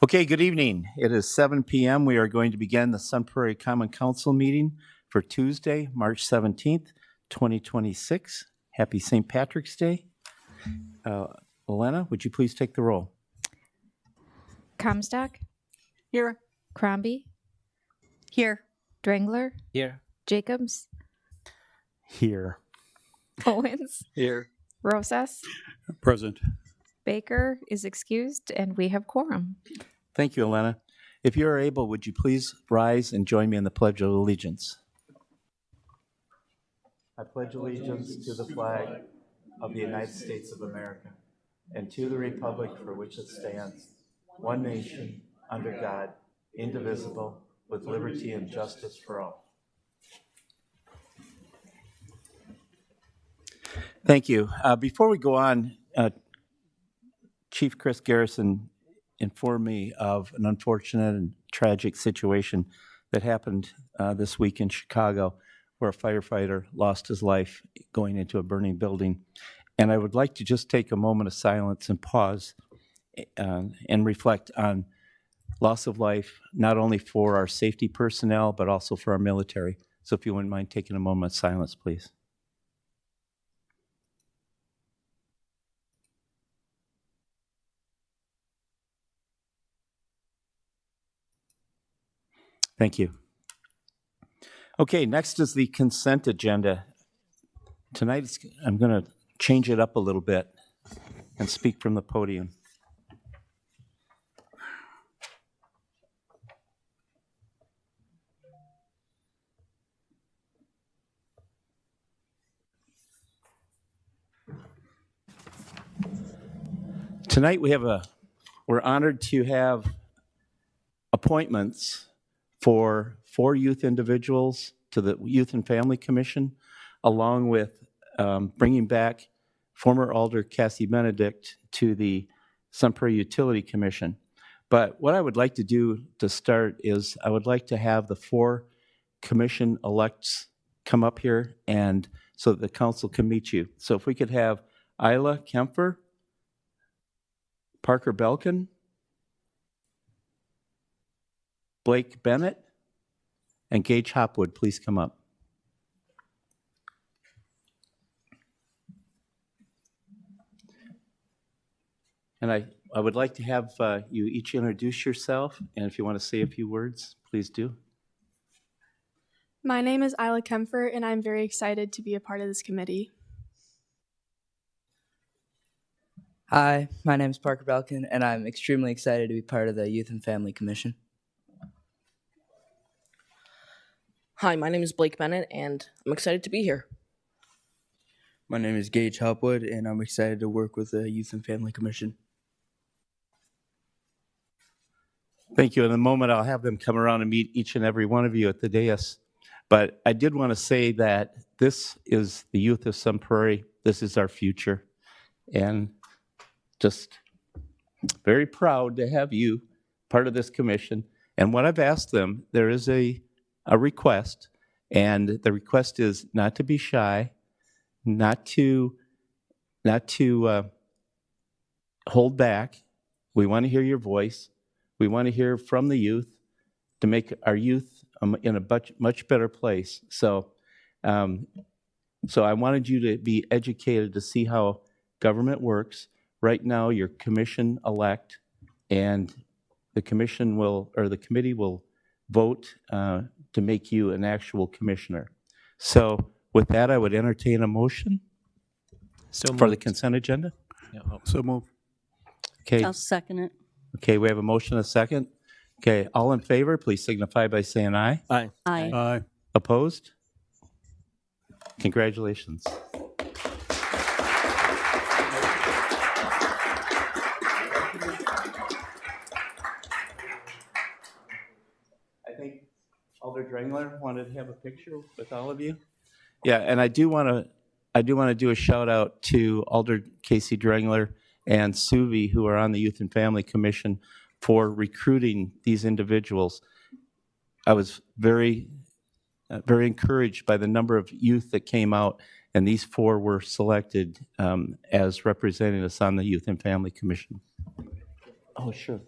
Okay, good evening. It is 7 p.m. We are going to begin the Prairie Common Council meeting for Tuesday, March 17th, 2026. Happy St. Patrick's Day. Elena, would you please take the roll? Comstock, Here. Crombie, Here. Drangler, Here. Jacobs, Here. Owens, Here. Rosas, Present. Baker is excused, and we have quorum. Thank you, Elena. If you are able, would you please rise and join me in the Pledge of Allegiance? I pledge allegiance to the flag of the United States of America and to the republic for which it stands, one nation, under God, indivisible, with liberty and justice for all. Thank you. Before we go on, Chief Chris Garrison informed me of an unfortunate and tragic situation that happened this week in Chicago, where a firefighter lost his life going into a burning building. And I would like to just take a moment of silence and pause and reflect on loss of life, not only for our safety personnel, but also for our military. So if you wouldn't mind taking a moment of silence, please. Thank you. Okay, next is the consent agenda. Tonight, I'm going to change it up a little bit and speak from the podium. Tonight, we're honored to have appointments for 4 youth individuals to the Youth and Family Commission, along with bringing back former Alder Cassie Benedict to the Sun Prairie Utility Commission. But what I would like to do to start is I would like to have the 4 commission elects come up here and so that the council can meet you. So if we could have Isla Kempfer, Parker Belkin, Blake Bennett, and Gage Hopwood, please come up. And I would like to have you each introduce yourself, and if you want to say a few words, please do. My name is Isla Kempfer, and I'm very excited to be a part of this committee. Hi, my name is Parker Belkin, and I'm extremely excited to be part of the Youth and Family Commission. Hi, my name is Blake Bennett, and I'm excited to be here. My name is Gage Hopwood, and I'm excited to work with the Youth and Family Commission. Thank you. In a moment, I'll have them come around and meet each and every one of you at the dais. But I did want to say that this is the youth of Sun Prairie. This is our future. And just very proud to have you part of this commission. And what I've asked them, there is a request, and the request is not to be shy, not to hold back. We want to hear your voice. We want to hear from the youth to make our youth in a much better place. So I wanted you to be educated to see how government works. Right now, you're commission-elect, and the commission will, or the committee will vote to make you an actual commissioner. So with that, I would entertain a motion for the consent agenda. Yeah, So move. Okay. I'll second it. Okay, we have a motion, a second. Okay, all in favor, please signify by saying aye. Aye. Aye. Aye. Opposed? Congratulations. I think Alder Drangler wanted to have a picture with all of you. Yeah, and I do want to do a shout out to Alder Casey Drangler and Suvi, who are on the Youth and Family Commission, for recruiting these individuals. I was very encouraged by the number of youth that came out, and these 4 were selected as representing us on the Youth and Family Commission. Oh, sure.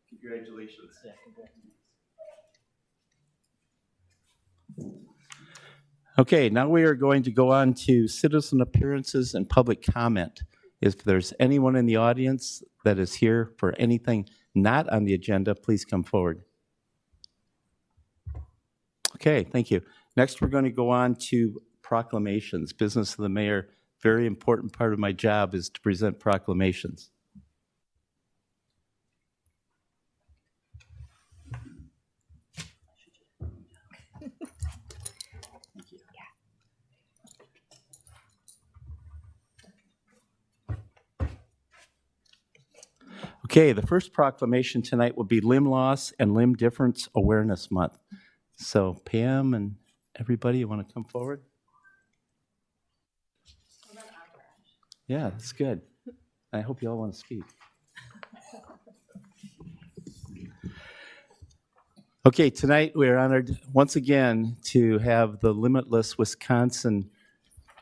Congratulations. Okay, now we are going to go on to citizen appearances and public comment. If there's anyone in the audience that is here for anything not on the agenda, please come forward. Okay, thank you. Next, we're going to go on to proclamations. Business of the mayor, very important part of my job is to present proclamations. Okay, the first proclamation tonight will be Limb Loss and Limb Difference Awareness Month. So Pam and everybody, you want to come forward? Yeah, that's good. I hope you all want to speak. Okay, tonight we are honored once again to have the Limitless Wisconsin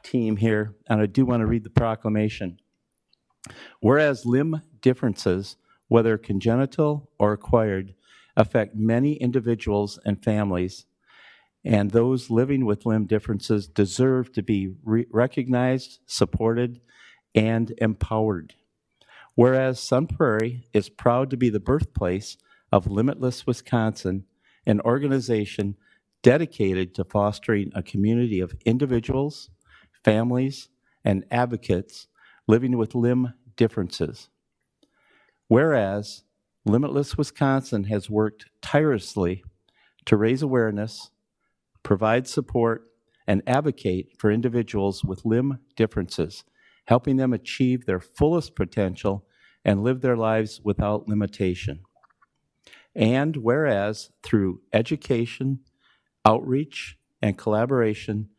team here, and I do want to read the proclamation. Whereas limb differences, whether congenital or acquired, affect many individuals and families, and those living with limb differences deserve to be recognized, supported, and empowered. Whereas Sun Prairie is proud to be the birthplace of Limitless Wisconsin, an organization dedicated to fostering a community of individuals, families, and advocates living with limb differences. Whereas Limitless Wisconsin has worked tirelessly to raise awareness, provide support, and advocate for individuals with limb differences, helping them achieve their fullest potential and live their lives without limitation. And whereas through education, outreach, and collaboration,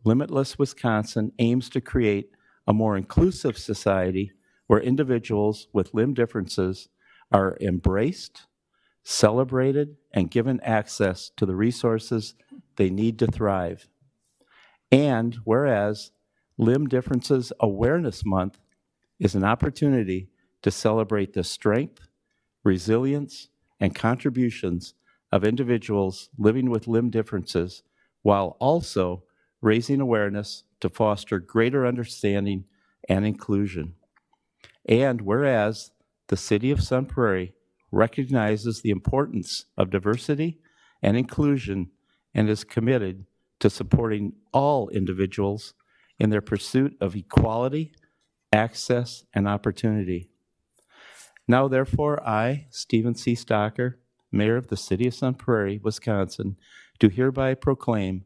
Limitless Wisconsin aims to create a more inclusive society where individuals with limb differences are embraced, celebrated, and given access to the resources they need to thrive. And whereas Limb Differences Awareness Month is an opportunity to celebrate the strength, resilience, and contributions of individuals living with limb differences while also raising awareness to foster greater understanding and inclusion. And whereas the City of Sun Prairie recognizes the importance of diversity and inclusion and is committed to supporting all individuals in their pursuit of equality, access, and opportunity. Now, therefore, I, Stephen C. Stocker, Mayor of the City of Sun Prairie, Wisconsin, do hereby proclaim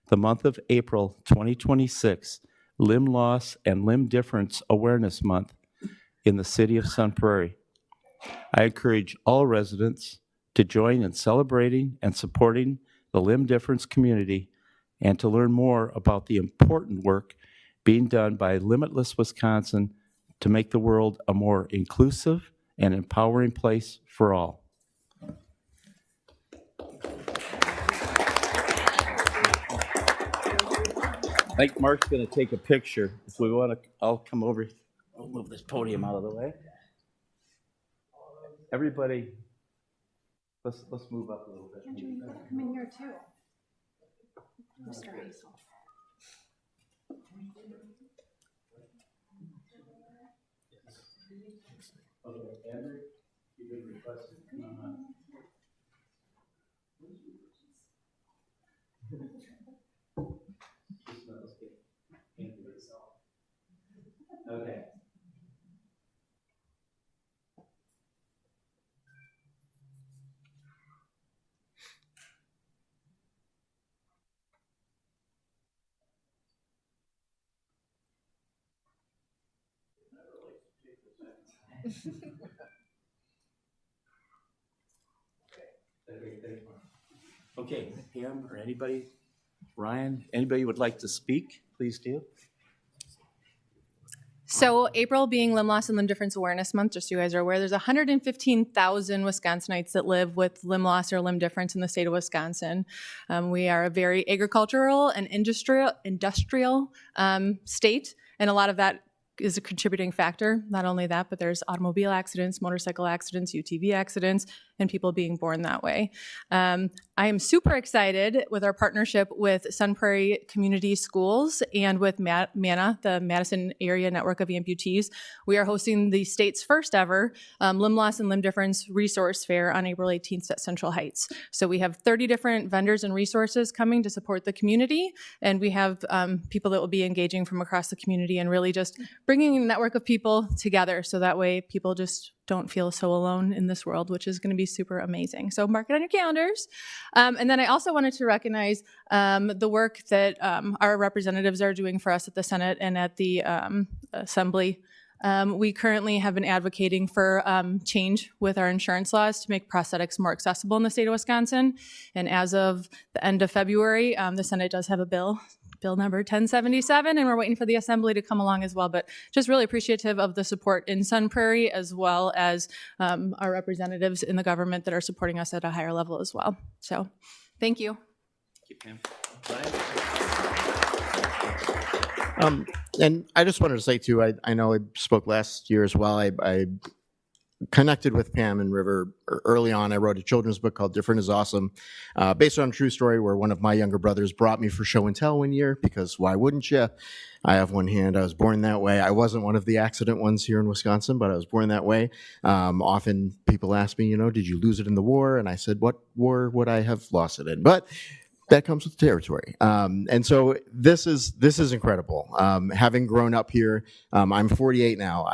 the month of April 2026 Limb Loss and Limb Difference Awareness Month in the City of Sun Prairie. I encourage all residents to join in celebrating and supporting the limb difference community and to learn more about the important work being done by Limitless Wisconsin to make the world a more inclusive and empowering place for all. I think Mark's going to take a picture. If we want to, I'll come over. I'll move this podium out of the way. Everybody, let's move up a little bit. Andrew, you gotta come in here too. Mr. Heisel. Okay, Andrew, you've been requested. Okay. Okay, Pam or anybody, Ryan, anybody would like to speak, please do. So April being Limb Loss and Limb Difference Awareness Month, just so you guys are aware, there's 115,000 Wisconsinites that live with limb loss or limb difference in the state of Wisconsin. We are a very agricultural and industrial state, And a lot of that is a contributing factor. Not only that, but there's automobile accidents, motorcycle accidents, UTV accidents, and people being born that way. I am super excited with our partnership with Sun Prairie Community Schools and with MANA, the Madison Area Network of Amputees. We are hosting the state's first ever limb loss and limb difference resource fair on April 18th at Central Heights. So we have 30 different vendors and resources coming to support the community, and we have people that will be engaging from across the community and really just bringing a network of people together so that way people just don't feel so alone in this world, which is going to be super amazing. So mark it on your calendars. And then I also wanted to recognize the work that our representatives are doing for us at the Senate and at the Assembly. We currently have been advocating for change with our insurance laws to make prosthetics more accessible in the state of Wisconsin. And as of the end of February, the Senate does have a bill number 1077, and we're waiting for the Assembly to come along as well. But just really appreciative of the support in Sun Prairie, as well as our representatives in the government that are supporting us at a higher level as well. So thank you. Thank you, Pam. And I just wanted to say too, I know I spoke last year as well. I connected with Pam and River early on. I wrote a children's book called Different is Awesome, based on a true story where one of my younger brothers brought me for show and tell one year, because why wouldn't you? I have one hand. I was born that way. I wasn't one of the accident ones here in Wisconsin, but I was born that way. Often people ask me, did you lose it in the war? And I said, what war would I have lost it in? But that comes with the territory. And so this is incredible. Having grown up here, I'm 48 now.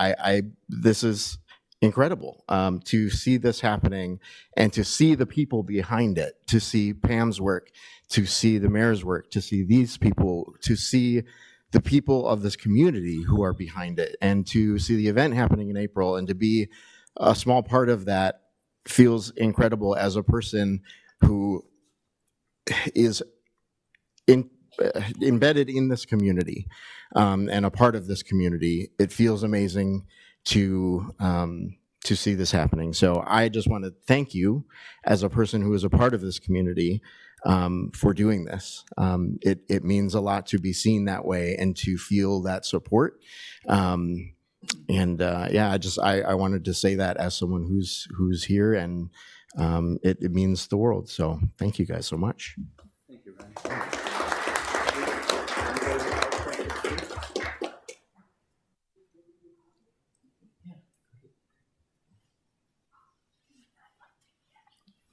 This is incredible to see this happening and to see the people behind it, to see Pam's work, to see the mayor's work, to see these people, to see the people of this community who are behind it, and to see the event happening in April and to be a small part of that feels incredible as a person who is embedded in this community and a part of this community. It feels amazing to see this happening. So I just want to thank you as a person who is a part of this community for doing this. It means a lot to be seen that way and to feel that support. I wanted to say that as someone who's here, and it means the world. So thank you guys so much. Thank you, Ryan.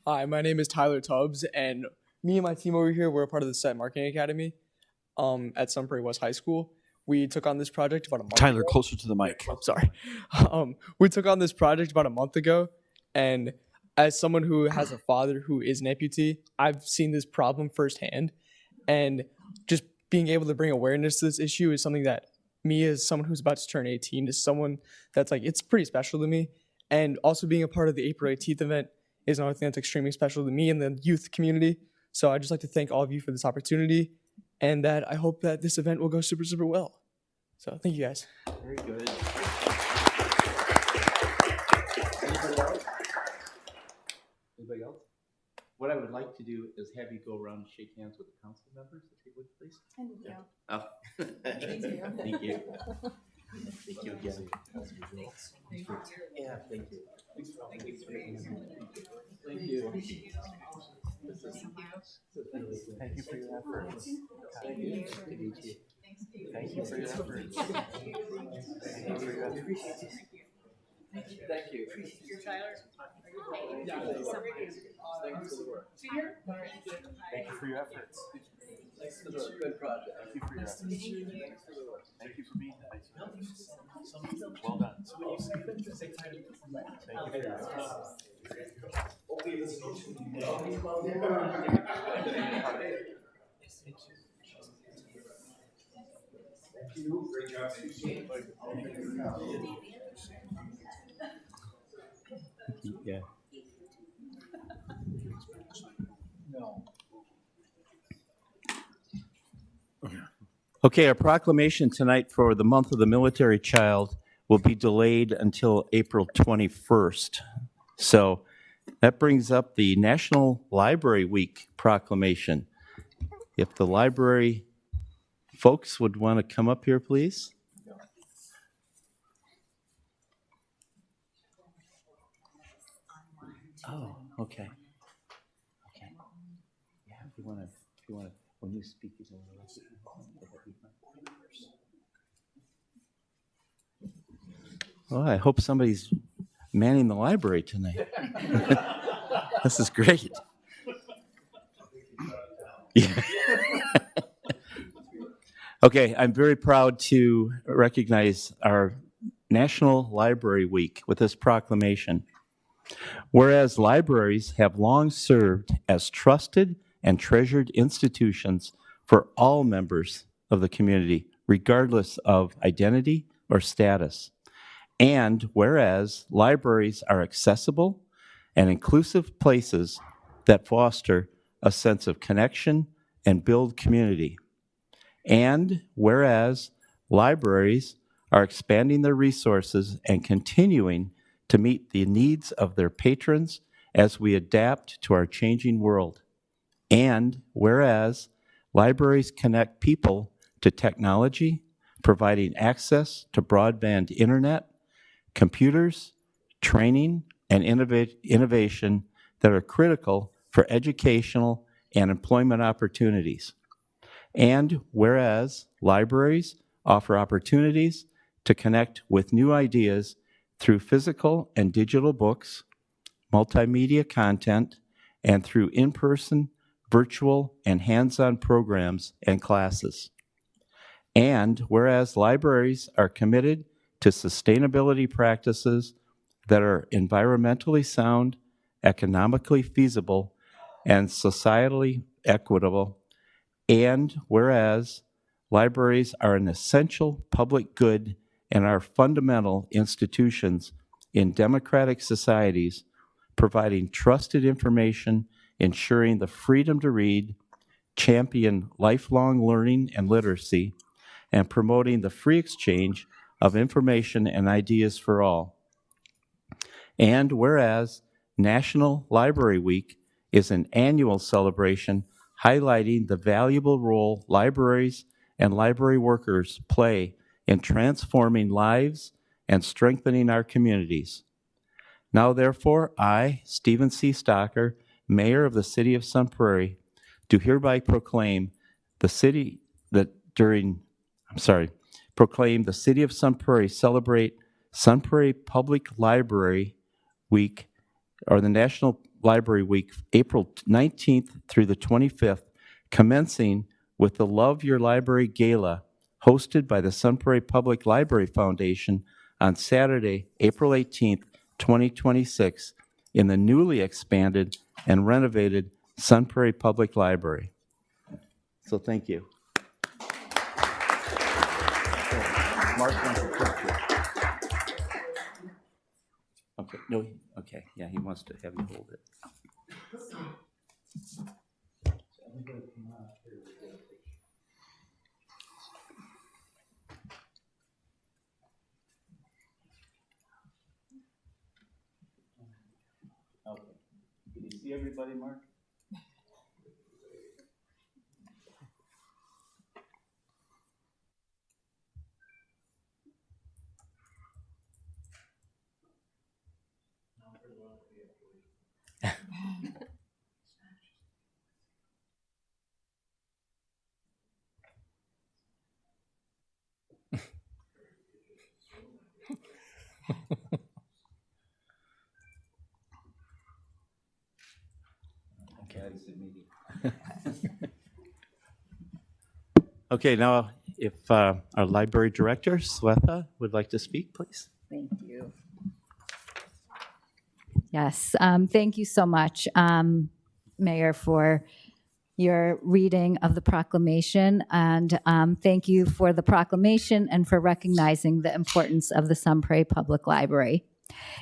Hi, my name is Tyler Tubbs, and me and my team over here, we're a part of the Set Marketing Academy at Sun Prairie West High School. We took on this project about a month Tyler, ago. closer to the mic. Oh, sorry. We took on this project about a month ago, and as someone who has a father who is an amputee, I've seen this problem firsthand, and just being able to bring awareness to this issue is something that me, as someone who's about to turn 18, is someone that's it's pretty special to me. And also being a part of the April 18th event is another thing that's extremely special to me and the youth community. So I'd just like to thank all of you for this opportunity, and that I hope that this event will go super, super well. So thank you guys. Very good. Anybody else? What I would like to do is have you go around and shake hands with the council members, if you would, please. Thank you. Oh. Thank you. Thank you again. Yeah, thank you. Thank you. Thank you. Thank you for your efforts. Thank you. Thank you for your efforts. Thank you for your efforts. Thank you. Thank you for your efforts. This is a good project. Thank you for your efforts. Thank you for being nice. Well done. Thank you for your efforts. Great job. Yeah. Okay, our proclamation tonight for the month of the military child will be delayed until April 21st. So that brings up the National Library Week proclamation. If the library folks would want to come up here, please. Okay. Okay. Yeah, if you want to, when you speak, you don't want to. Well, I hope somebody's manning the library tonight. This is great. Yeah. Okay, I'm very proud to recognize our National Library Week with this proclamation. Whereas libraries have long served as trusted and treasured institutions for all members of the community, regardless of identity or status. And whereas libraries are accessible and inclusive places that foster a sense of connection and build community. And whereas libraries are expanding their resources and continuing to meet the needs of their patrons as we adapt to our changing world. And whereas libraries connect people to technology, providing access to broadband internet, computers, training, and innovation that are critical for educational and employment opportunities. And whereas libraries offer opportunities to connect with new ideas through physical and digital books, multimedia content, and through in-person, virtual, and hands-on programs and classes. And whereas libraries are committed to sustainability practices that are environmentally sound, economically feasible, and societally equitable, and whereas libraries are an essential public good and are fundamental institutions in democratic societies, providing trusted information, ensuring the freedom to read, champion lifelong learning and literacy, and promoting the free exchange of information and ideas for all. And whereas National Library Week is an annual celebration highlighting the valuable role libraries and library workers play in transforming lives and strengthening our communities. Now, therefore, I, Stephen C. Stocker, Mayor of the City of Sun Prairie, do hereby proclaim the City of Sun Prairie celebrate Sun Prairie Public Library Week, or the National Library Week, April 19th through the 25th, commencing with the Love Your Library Gala, hosted by the Sun Prairie Public Library Foundation on Saturday, April 18th, 2026, in the newly expanded and renovated Sun Prairie Public Library. So thank you. Mark wants a picture. Okay, no, okay, yeah, he wants to have you hold it. Okay, can you see everybody, Mark? Okay, now if our library director, Swetha, would like to speak, please. Thank you. Yes, thank you so much, Mayor, for your reading of the proclamation, and thank you for the proclamation and for recognizing the importance of the Sun Prairie Public Library.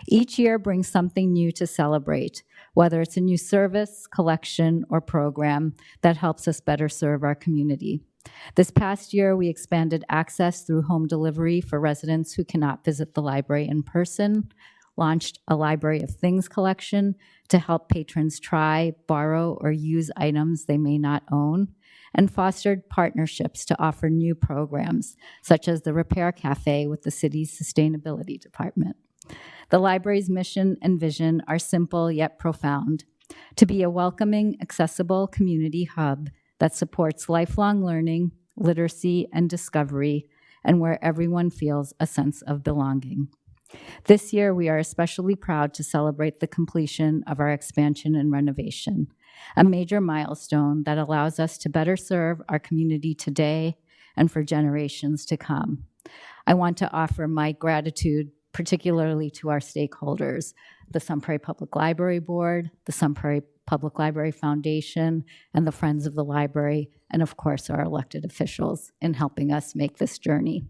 Each year brings something new to celebrate, whether it's a new service, collection, or program that helps us better serve our community. This past year, we expanded access through home delivery for residents who cannot visit the library in person, launched a Library of Things collection to help patrons try, borrow, or use items they may not own, and fostered partnerships to offer new programs, such as the Repair Cafe with the city's sustainability department. The library's mission and vision are simple yet profound: to be a welcoming, accessible community hub that supports lifelong learning, literacy, and discovery, and where everyone feels a sense of belonging. This year, we are especially proud to celebrate the completion of our expansion and renovation, a major milestone that allows us to better serve our community today and for generations to come. I want to offer my gratitude particularly to our stakeholders, the Sun Prairie Public Library Board, the Sun Prairie Public Library Foundation, and the Friends of the Library, and of course our elected officials in helping us make this journey.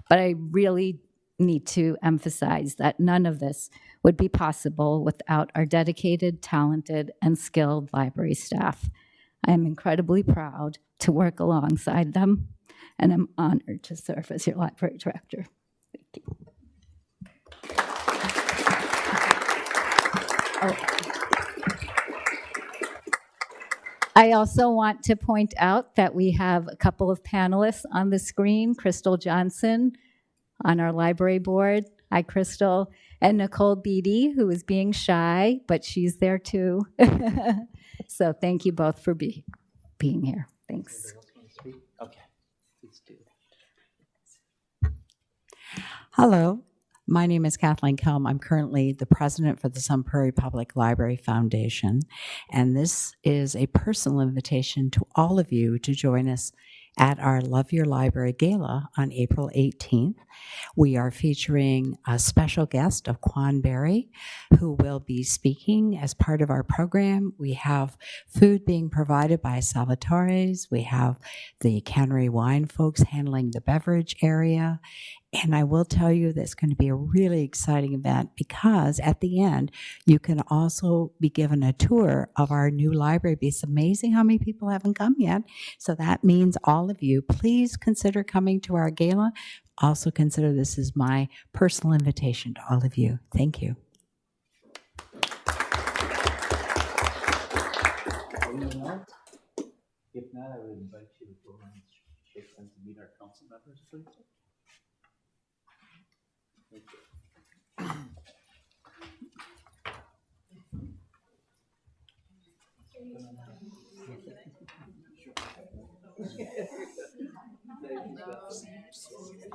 But I really need to emphasize that none of this would be possible without our dedicated, talented, and skilled library staff. I am incredibly proud to work alongside them, and I'm honored to serve as your library director. Thank you. I also want to point out that we have a couple of panelists on the screen, Crystal Johnson on our library board. Hi, Crystal. And Nicole Beatty, who is being shy, but she's there too. So thank you both for being here. Thanks. Okay. Please do. Hello, my name is Kathleen Kelm. I'm currently the president for the Sun Prairie Public Library Foundation, and this is a personal invitation to all of you to join us at our Love Your Library Gala on April 18th. We are featuring a special guest of Quan Berry, who will be speaking as part of our program. We have food being provided by Salvatore's. We have the Cannery Wine folks handling the beverage area. And I will tell you that it's going to be a really exciting event because at the end, you can also be given a tour of our new library. It's amazing how many people haven't come yet. So that means all of you, please consider coming to our gala. Also consider this is my personal invitation to all of you. Thank you. If not, I would invite you to go and shake hands and meet our council members, please. Thank you.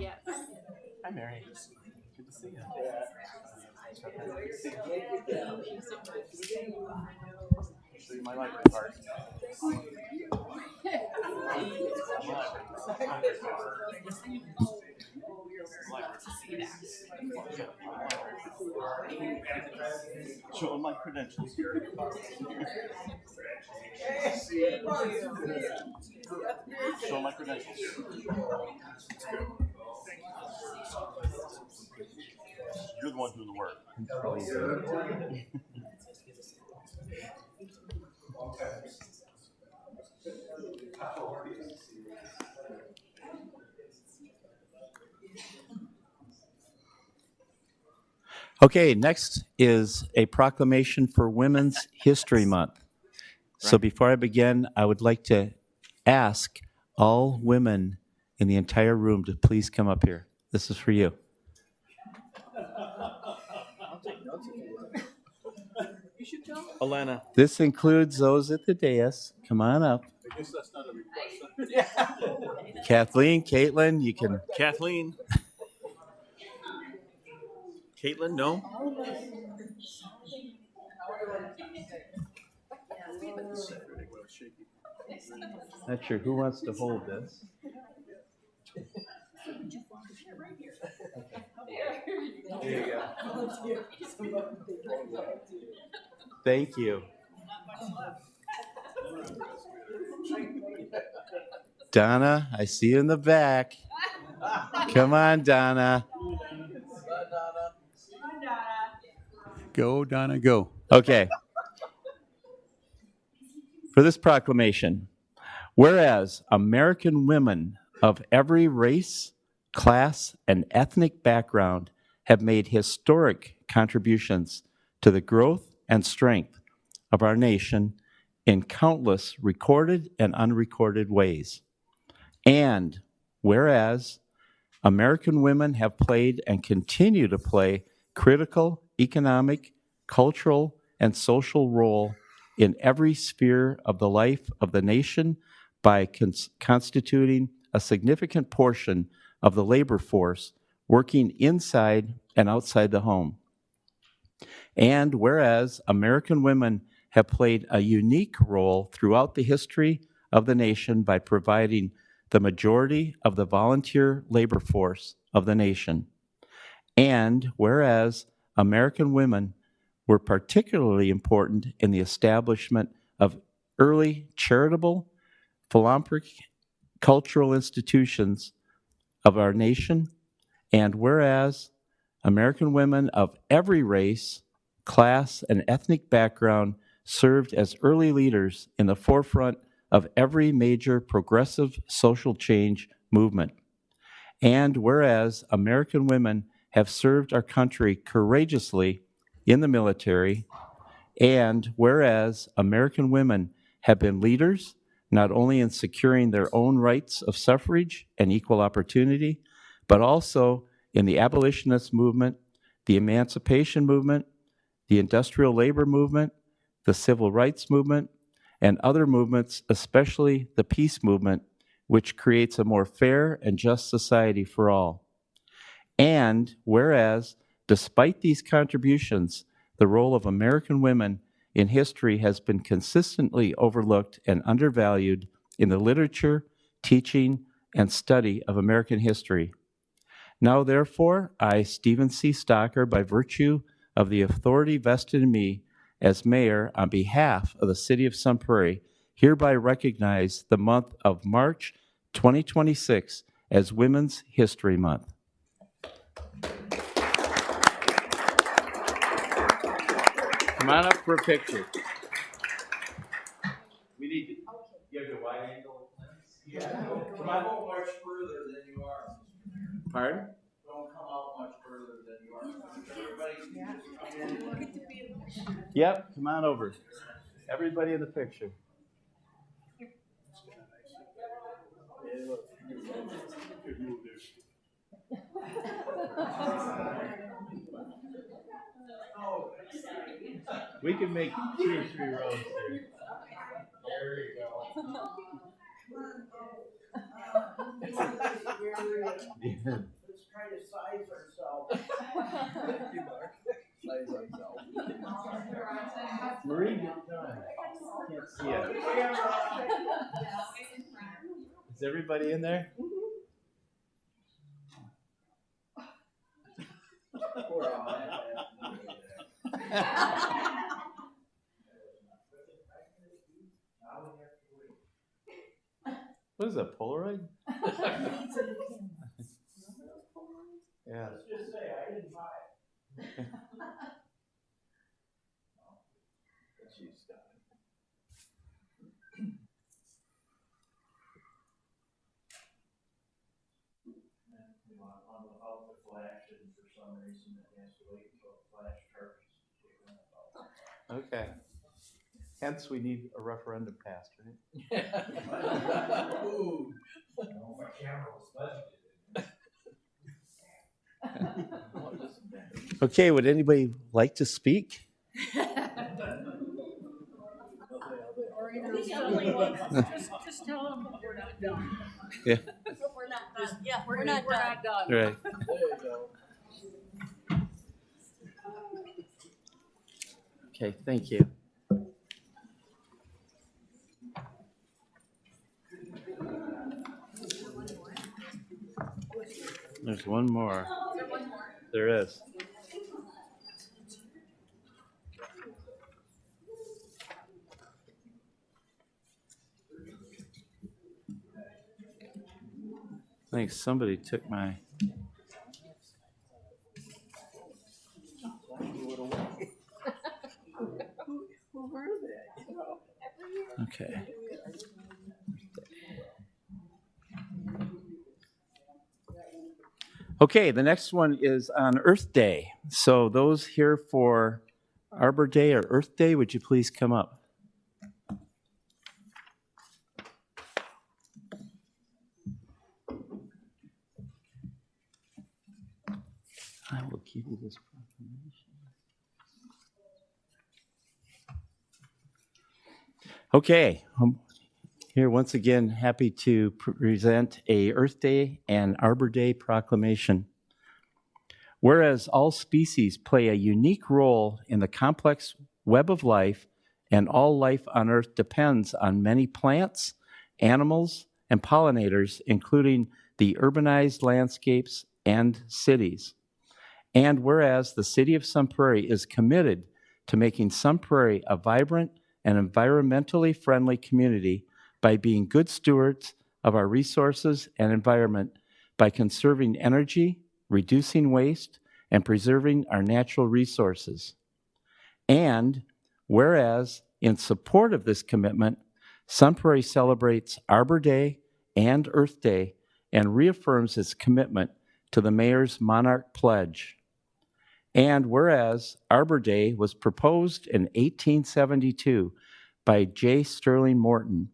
Yes. Hi, Mary. Good to see you. Show you my library card. Show them my credentials here. Show my credentials. You're the one doing the work. Okay, next is a proclamation for Women's History Month. So before I begin, I would like to ask all women in the entire room to please come up here. This is for you. Alana. This includes those at the dais. Come on up. I guess that's not a request. Kathleen, Caitlin, you can. Kathleen. Caitlin, no? Not sure who wants to hold this. There you go. Thank you. Donna, I see you in the back. Come on, Donna. Go, Donna, go. Okay. For this proclamation, whereas American women of every race, class, and ethnic background have made historic contributions to the growth and strength of our nation in countless recorded and unrecorded ways. And whereas American women have played and continue to play critical economic, cultural, and social role in every sphere of the life of the nation by constituting a significant portion of the labor force working inside and outside the home. And whereas American women have played a unique role throughout the history of the nation by providing the majority of the volunteer labor force of the nation. And whereas American women were particularly important in the establishment of early charitable, philanthropic, cultural institutions of our nation, and whereas American women of every race, class, and ethnic background served as early leaders in the forefront of every major progressive social change movement. And whereas American women have served our country courageously in the military, and whereas American women have been leaders not only in securing their own rights of suffrage and equal opportunity, but also in the abolitionist movement, the emancipation movement, the industrial labor movement, the civil rights movement, and other movements, especially the peace movement, which creates a more fair and just society for all. And whereas, despite these contributions, the role of American women in history has been consistently overlooked and undervalued in the literature, teaching, and study of American history. Now, therefore, I, Stephen C. Stocker, by virtue of the authority vested in me as mayor on behalf of the city of Sun Prairie, hereby recognize the month of March 2026 as Women's History Month. Come on up for a picture. We need to give you a wide angle. Yeah. Come on. Don't much further than you are. Pardon? Don't come out much further than you are. Everybody. Yep, come on over. Everybody in the picture. We can make 2 or 3 rows here. There you go. Let's try to size ourselves. Marie, can't see it. Is everybody in there? What is that, Polaroid? Yeah. Let's just say I didn't buy it. Without the flash, and for some reason it has to wait until the flash charges. Okay. Hence, we need a referendum passed, right? Ooh. No, my camera was budgeted. Okay, would anybody like to speak? Just tell them we're not done. Yeah. We're not done. Yeah, we're not done. Right. There you go. Okay, thank you. There's one more. There is. I think somebody took my. Who were they? Okay. Okay, the next one is on Earth Day. So those here for Arbor Day or Earth Day, would you please come up? I will give you this proclamation. Okay, I'm here once again, happy to present a Earth Day and Arbor Day proclamation. Whereas all species play a unique role in the complex web of life, and all life on Earth depends on many plants, animals, and pollinators, including the urbanized landscapes and cities. And whereas the City of Sun Prairie is committed to making Sun Prairie a vibrant and environmentally friendly community by being good stewards of our resources and environment by conserving energy, reducing waste, and preserving our natural resources. And whereas, in support of this commitment, Sun Prairie celebrates Arbor Day and Earth Day and reaffirms its commitment to the Mayor's Monarch Pledge. And whereas Arbor Day was proposed in 1872 by J. Sterling Morton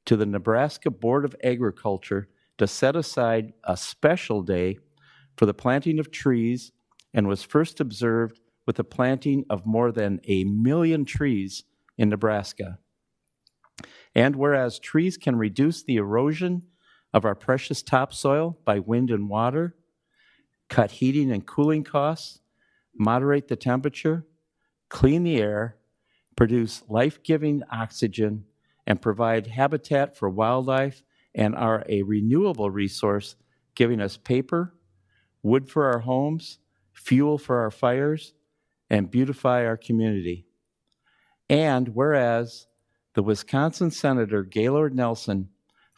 to the Nebraska Board of Agriculture to set aside a special day for the planting of trees, and was first observed with the planting of more than 1 million trees in Nebraska. And whereas trees can reduce the erosion of our precious topsoil by wind and water, cut heating and cooling costs, moderate the temperature, clean the air, produce life-giving oxygen, and provide habitat for wildlife, and are a renewable resource, giving us paper, wood for our homes, fuel for our fires, and beautify our community. And whereas the Wisconsin Senator Gaylord Nelson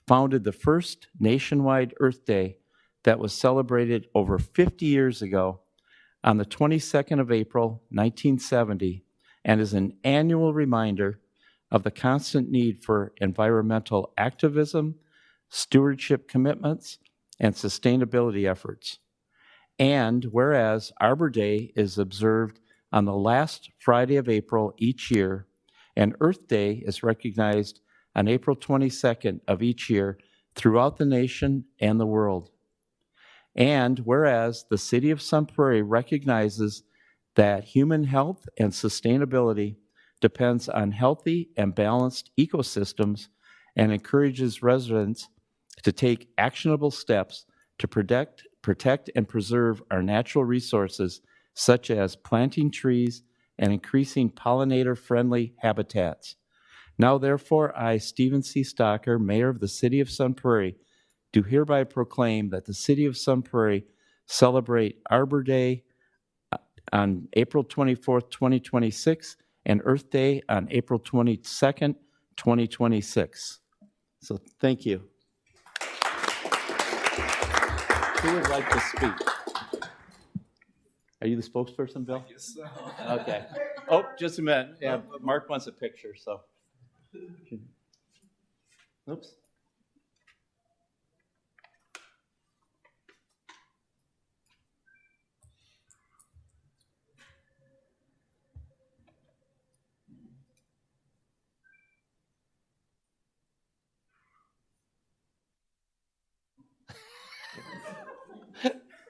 founded the first nationwide Earth Day that was celebrated over 50 years ago on the 22nd of April, 1970, and is an annual reminder of the constant need for environmental activism, stewardship commitments, and sustainability efforts. And whereas Arbor Day is observed on the last Friday of April each year, and Earth Day is recognized on April 22nd of each year throughout the nation and the world. And whereas the City of Sun Prairie recognizes that human health and sustainability depends on healthy and balanced ecosystems, and encourages residents to take actionable steps to protect and preserve our natural resources, such as planting trees and increasing pollinator-friendly habitats. Now, therefore, I, Stephen C. Stocker, Mayor of the City of Sun Prairie, do hereby proclaim that the City of Sun Prairie celebrate Arbor Day on April 24th, 2026, and Earth Day on April 22nd, 2026. So thank you. Who would like to speak? Are you the spokesperson, Bill? Yes, so. Okay. Oh, just a minute. Yeah, Mark wants a picture, so. Oops.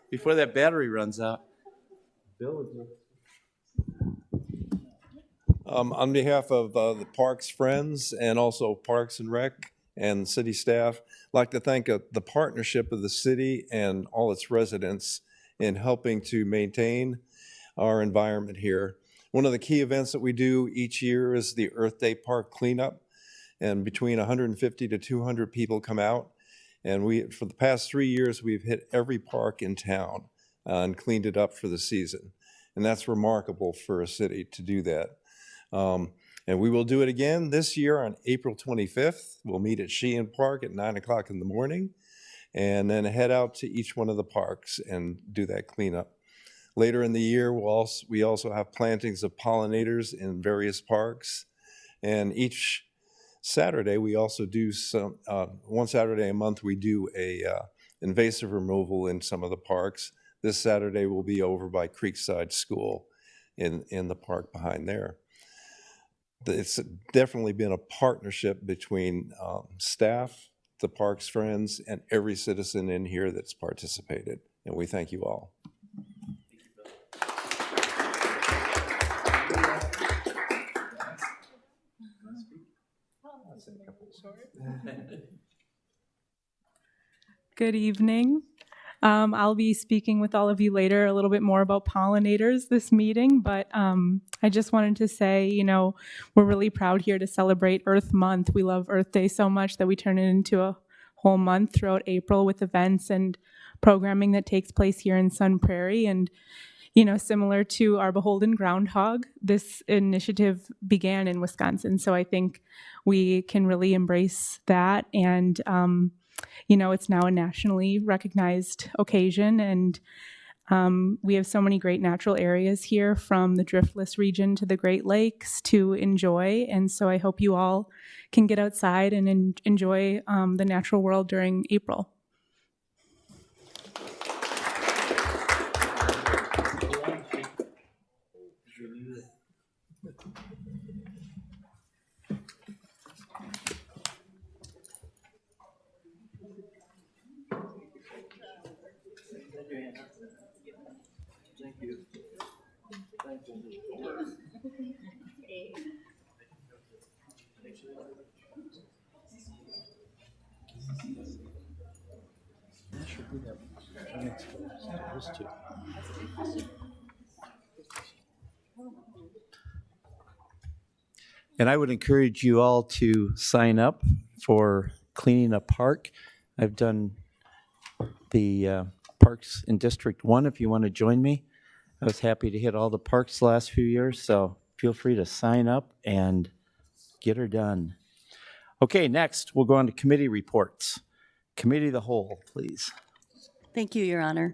Before that battery runs out. Bill, On behalf of the Parks Friends and also Parks and Rec and city staff, I'd like to thank the partnership of the city and all its residents in helping to maintain our environment here. One of the key events that we do each year is the Earth Day Park Cleanup, and between 150 to 200 people come out. And for the past 3 years, we've hit every park in town and cleaned it up for the season. And that's remarkable for a city to do that. And we will do it again this year on April 25th. We'll meet at Sheehan Park at 9 o'clock in the morning, and then head out to each one of the parks and do that cleanup. Later in the year, we also have plantings of pollinators in various parks. And each Saturday, we also do one Saturday a month, we do a invasive removal in some of the parks. This Saturday will be over by Creekside School in the park behind there. It's definitely been a partnership between staff, the Parks Friends, and every citizen in here that's participated. And we thank you all. Good evening. I'll be speaking with all of you later a little bit more about pollinators this meeting, but I just wanted to say, we're really proud here to celebrate Earth Month. We love Earth Day so much that we turn it into a whole month throughout April with events and programming that takes place here in Sun Prairie. And, similar to our Beholden Groundhog, this initiative began in Wisconsin. So I think we can really embrace that. And, it's now a nationally recognized occasion. And we have so many great natural areas here, from the driftless region to the Great Lakes, to enjoy. And so I hope you all can get outside and enjoy the natural world during April. And I would encourage you all to sign up for cleaning a park. I've done the parks in District 1 if you want to join me. I was happy to hit all the parks the last few years, so feel free to sign up and get her done. Okay, next we'll go on to committee reports. Committee of the whole, please. Thank you, Your Honor.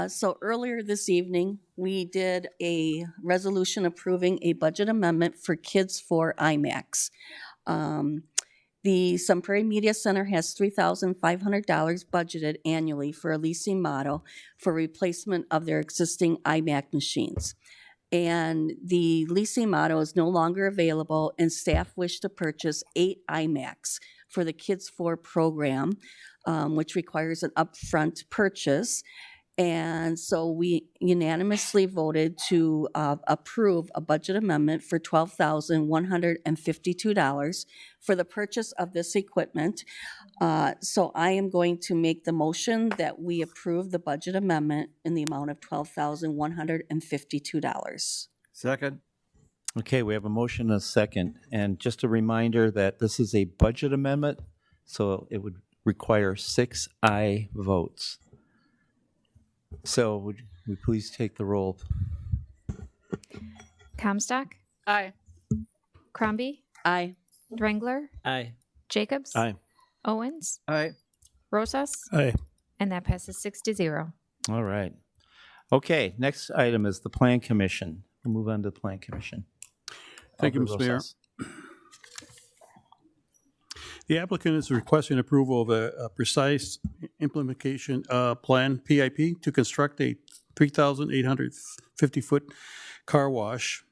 So earlier this evening, we did a resolution approving a budget amendment for Kids for IMAX. The Sun Prairie Media Center has $3,500 budgeted annually for a leasing model for replacement of their existing iMac machines. And the leasing model is no longer available, and staff wish to purchase 8 iMacs for the Kids 4 program, which requires an upfront purchase. And so we unanimously voted to approve a budget amendment for $12,152 for the purchase of this equipment. So I am going to make the motion that we approve the budget amendment in the amount of $12,152. Second. Okay, we have a motion and a second. And just a reminder that this is a budget amendment, so it would require 6 aye votes. So would we please take the roll? Comstock? Aye. Crombie? Aye. Drengler? Aye. Jacobs? Aye. Owens? Aye. Rosas? Aye. And that passes 6-0. All right. Okay, next item is the Plan Commission. We'll move on to the Plan Commission. Thank you, Alfred Mr. Mayor. Rosas. The applicant is requesting approval of a precise implementation plan, PIP, to construct a 3,850-foot car wash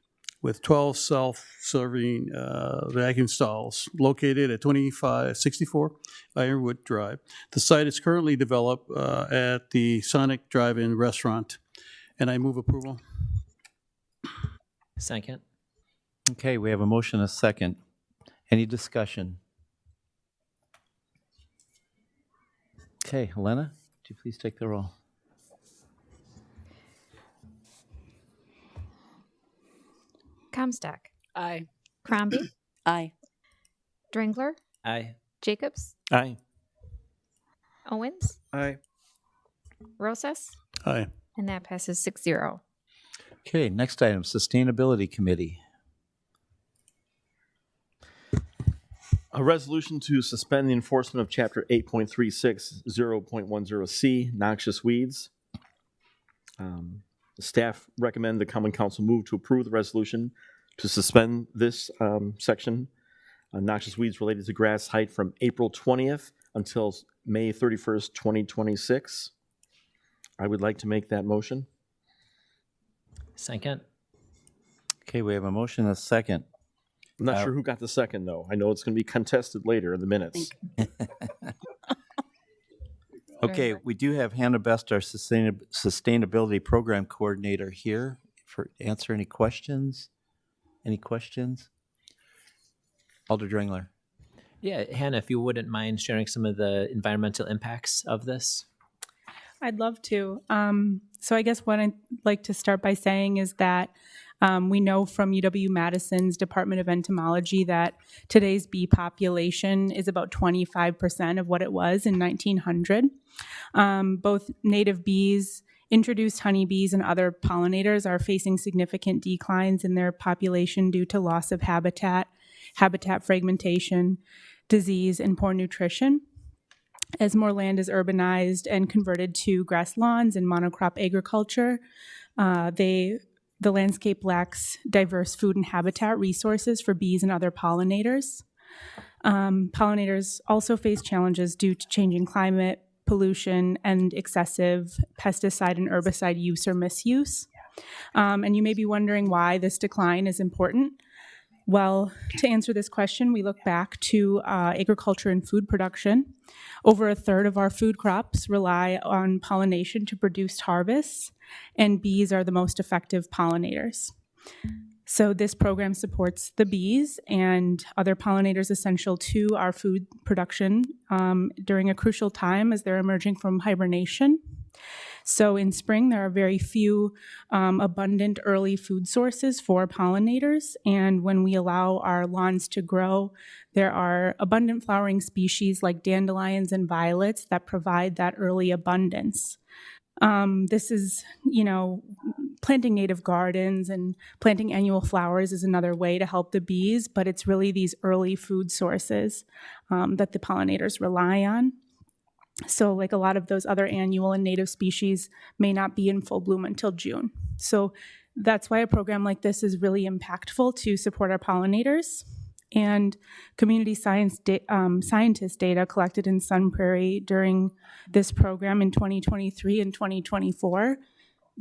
with 12 self-serving vacuum stalls located at 2564 Ironwood Drive. The site is currently developed at the Sonic Drive-In Restaurant, and I move approval. Second. Okay, we have a motion and a second. Any discussion? Okay, Helena, would you please take the roll? Comstock? Aye. Crombie? Aye. Drengler? Aye. Jacobs? Aye. Owens? Aye. Rosas? Aye. And that passes 6-0. Okay, next item, Sustainability Committee. A resolution to suspend the enforcement of Chapter 8.36 0.10C, noxious weeds. The staff recommend the Common Council move to approve the resolution to suspend this section, noxious weeds related to grass height, from April 20th until May 31st, 2026. I would like to make that motion. Second. Okay, we have a motion and a second. I'm not sure who got the second, though. I know it's going to be contested later in the minutes. Okay, we do have Hannah Best, our Sustainability Program Coordinator, here for answer any questions. Any questions? Alder Drengler. Yeah, Hannah, if you wouldn't mind sharing some of the environmental impacts of this. I'd love to. So I guess what I'd like to start by saying is that we know from UW-Madison's Department of Entomology that today's bee population is about 25% of what it was in 1900. Both native bees, introduced honeybees, and other pollinators are facing significant declines in their population due to loss of habitat, habitat fragmentation, disease, and poor nutrition. As more land is urbanized and converted to grass lawns and monocrop agriculture, the landscape lacks diverse food and habitat resources for bees and other pollinators. Pollinators also face challenges due to changing climate, pollution, and excessive pesticide and herbicide use or misuse. And you may be wondering why this decline is important. Well, to answer this question, we look back to agriculture and food production. Over a third of our food crops rely on pollination to produce harvests, and bees are the most effective pollinators. So this program supports the bees and other pollinators essential to our food production during a crucial time as they're emerging from hibernation. So in spring, there are very few abundant early food sources for pollinators. And when we allow our lawns to grow, there are abundant flowering species like dandelions and violets that provide that early abundance. This is, planting native gardens and planting annual flowers is another way to help the bees, but it's really these early food sources that the pollinators rely on. So like a lot of those other annual and native species may not be in full bloom until June. So that's why a program like this is really impactful to support our pollinators. And community scientist data collected in Sun Prairie during this program in 2023 and 2024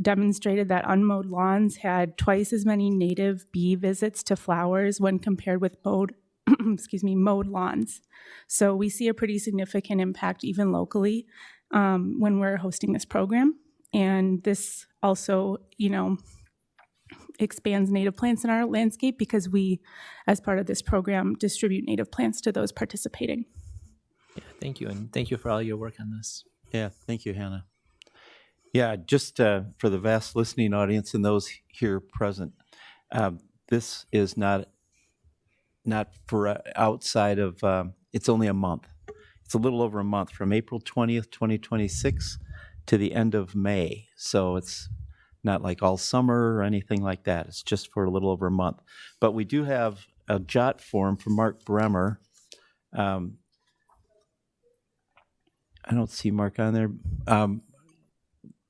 demonstrated that unmowed lawns had twice as many native bee visits to flowers when compared with mowed lawns. So we see a pretty significant impact even locally when we're hosting this program. And this also, expands native plants in our landscape because we, as part of this program, distribute native plants to those participating. Yeah, thank you. And thank you for all your work on this. Yeah, thank you, Hannah. Yeah, just for the vast listening audience and those here present, this is not for outside of, it's only a month. It's a little over a month, from April 20th, 2026 to the end of May. So it's not like all summer or anything like that. It's just for a little over a month. But we do have a jot form from Mark Bremer. I don't see Mark on there.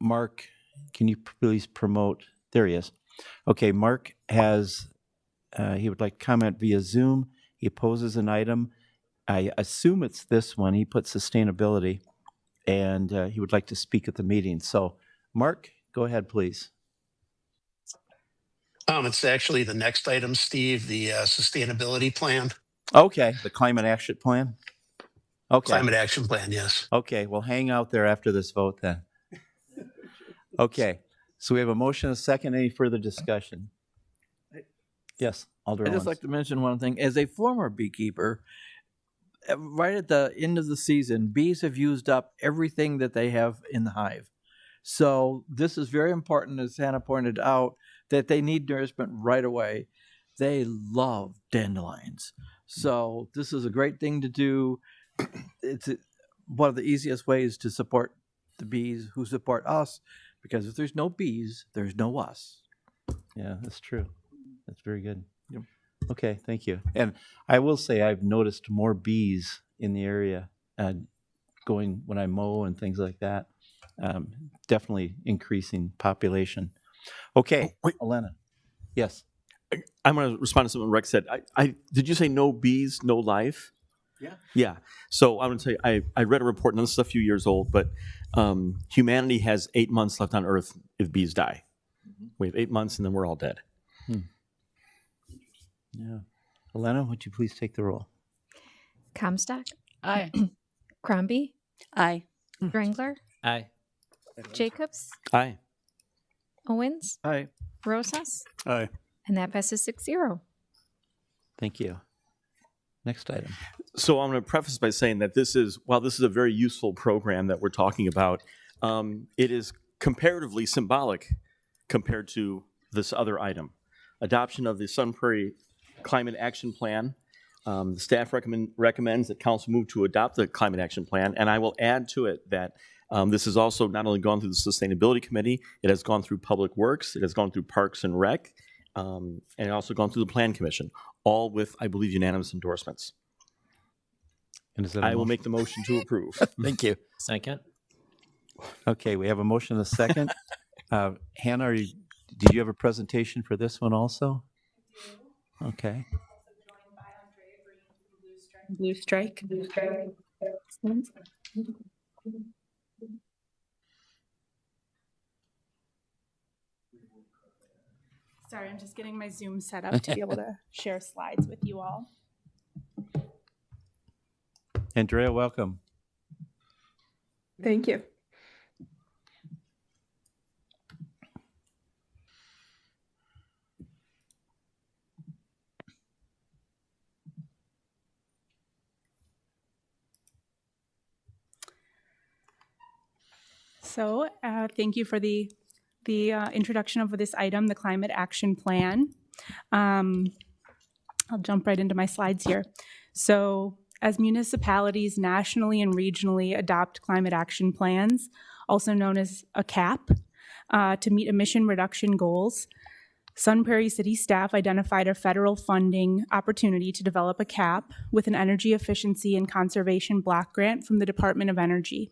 Mark, can you please promote? There he is. Okay, Mark has, he would like to comment via Zoom. He opposes an item. I assume it's this one. He put sustainability, and he would like to speak at the meeting. So, Mark, go ahead, please. It's actually the next item, Steve, the sustainability plan. Okay, the climate action plan? Okay. Climate action plan, yes. Okay, well, hang out there after this vote then. Okay, so we have a motion, a second. Any further discussion? Yes, Alder I'd just Owens. like to mention one thing. As a former beekeeper, right at the end of the season, bees have used up everything that they have in the hive. So this is very important, as Hannah pointed out, that they need nourishment right away. They love dandelions. So this is a great thing to do. It's one of the easiest ways to support the bees who support us, because if there's no bees, there's no us. Yeah, that's true. That's very good. Yep. Okay, thank you. And I will say I've noticed more bees in the area going when I mow and things like that. Definitely increasing population. Okay, wait. Elena. Yes. I'm going to respond to something Rex said. Did you say no bees, no life? Yeah. Yeah. So I'm going to tell you, I read a report, and this is a few years old, but humanity has 8 months left on Earth if bees die. Mm-hmm. We have 8 months, and then we're all dead. Yeah. Elena, would you please take the roll? Comstock? Aye. Crombie? Aye. Drangler? Aye. Jacobs? Aye. Owens? Aye. Rosas? Aye. And that passes 6-0. Thank you. Next item. So I'm going to preface by saying that while this is a very useful program that we're talking about, it is comparatively symbolic compared to this other item. Adoption of the Sun Prairie Climate Action Plan. The staff recommends that council move to adopt the Climate Action Plan, and I will add to it that this has also not only gone through the Sustainability Committee, it has gone through Public Works, it has gone through Parks and Rec, and it also gone through the Plan Commission, all with, I believe, unanimous endorsements. And is that a I will motion? make the motion to approve. Thank you. Second. Okay, we have a motion and a second. Hannah, did you have a presentation for this one also? Okay. Blue Strike. Sorry, I'm just getting my Zoom set up to be able to share slides with you all. Andrea, welcome. Thank you. So thank you for the introduction of this item, the Climate Action Plan. I'll jump right into my slides here. So as municipalities nationally and regionally adopt climate action plans, also known as a CAP, to meet emission reduction goals, Sun Prairie City staff identified a federal funding opportunity to develop a CAP with an energy efficiency and conservation block grant from the Department of Energy.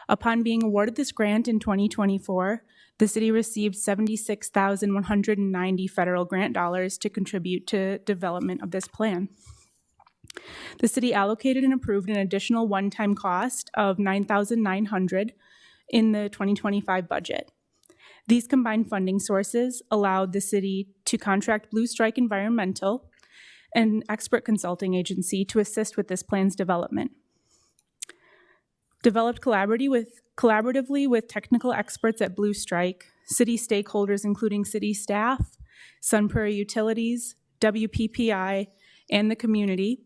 Upon being awarded this grant in 2024, the city received $76,190 federal grant dollars to contribute to development of this plan. The city allocated and approved an additional one-time cost of $9,900 in the 2025 budget. These combined funding sources allowed the city to contract Blue Strike Environmental, an expert consulting agency, to assist with this plan's development. Developed collaboratively with technical experts at Blue Strike, city stakeholders including city staff, Sun Prairie Utilities, WPPI, and the community,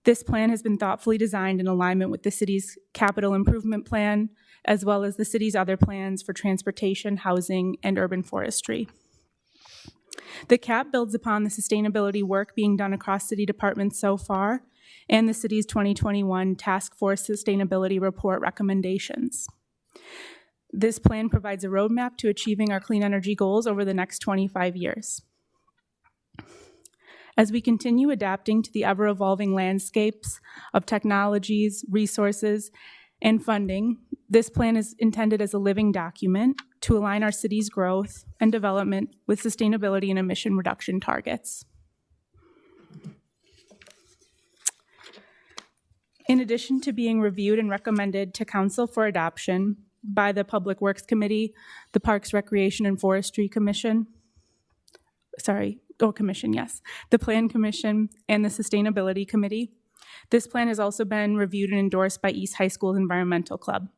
this plan has been thoughtfully designed in alignment with the city's capital improvement plan, as well as the city's other plans for transportation, housing, and urban forestry. The CAP builds upon the sustainability work being done across city departments so far, and the city's 2021 Task Force Sustainability Report recommendations. This plan provides a roadmap to achieving our clean energy goals over the next 25 years. As we continue adapting to the ever-evolving landscapes of technologies, resources, and funding, this plan is intended as a living document to align our city's growth and development with sustainability and emission reduction targets. In addition to being reviewed and recommended to Council for adoption by the Public Works Committee, the Parks, Recreation, and Forestry Commission, the Plan Commission, and the Sustainability Committee, this plan has also been reviewed and endorsed by East High School's Environmental Club.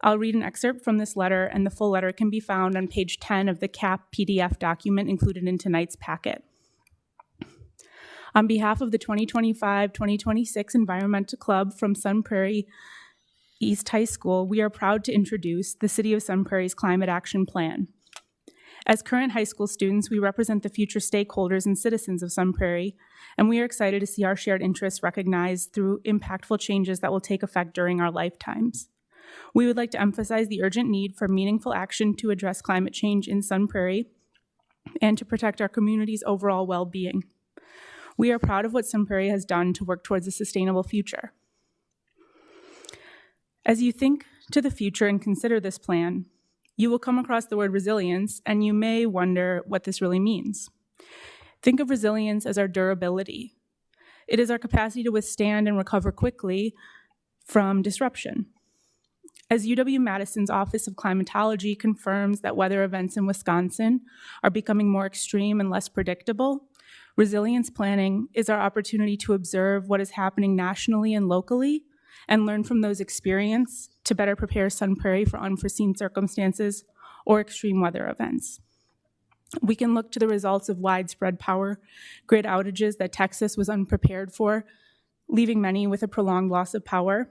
I'll read an excerpt from this letter, and the full letter can be found on page 10 of the CAP PDF document included in tonight's packet. On behalf of the 2025-2026 Environmental Club from Sun Prairie East High School, we are proud to introduce the City of Sun Prairie's Climate Action Plan. As current high school students, we represent the future stakeholders and citizens of Sun Prairie, and we are excited to see our shared interests recognized through impactful changes that will take effect during our lifetimes. We would like to emphasize the urgent need for meaningful action to address climate change in Sun Prairie and to protect our community's overall well-being. We are proud of what Sun Prairie has done to work towards a sustainable future. As you think to the future and consider this plan, you will come across the word resilience, and you may wonder what this really means. Think of resilience as our durability. It is our capacity to withstand and recover quickly from disruption. As UW-Madison's Office of Climatology confirms that weather events in Wisconsin are becoming more extreme and less predictable, resilience planning is our opportunity to observe what is happening nationally and locally and learn from those experiences to better prepare Sun Prairie for unforeseen circumstances or extreme weather events. We can look to the results of widespread power grid outages that Texas was unprepared for, leaving many with a prolonged loss of power.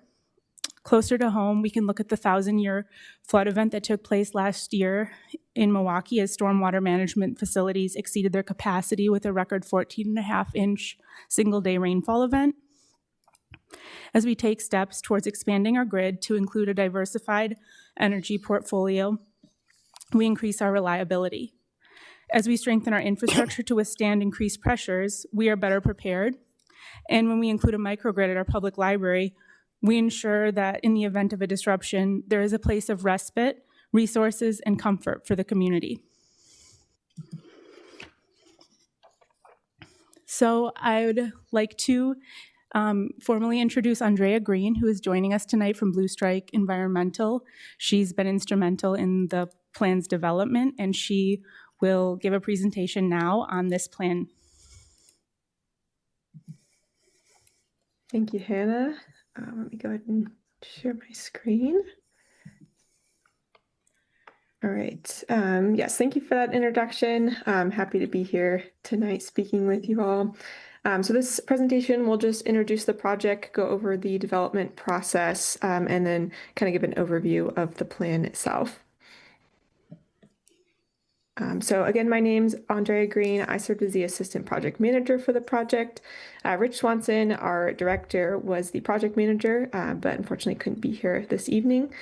Closer to home, we can look at the 1,000-year flood event that took place last year in Milwaukee as stormwater management facilities exceeded their capacity with a record 14.5-inch single-day rainfall event. As we take steps towards expanding our grid to include a diversified energy portfolio, we increase our reliability. As we strengthen our infrastructure to withstand increased pressures, we are better prepared. And when we include a microgrid at our public library, we ensure that in the event of a disruption, there is a place of respite, resources, and comfort for the community. So I would like to formally introduce Andrea Green, who is joining us tonight from Blue Strike Environmental. She's been instrumental in the plan's development, and she will give a presentation now on this plan. Thank you, Hannah. Let me go ahead and share my screen. All right. Yes, thank you for that introduction. I'm happy to be here tonight speaking with you all. So this presentation will just introduce the project, go over the development process, and then kind of give an overview of the plan itself. So again, my name's Andrea Green. I served as the assistant project manager for the project. Rich Swanson, our director, was the project manager, but unfortunately couldn't be here this evening.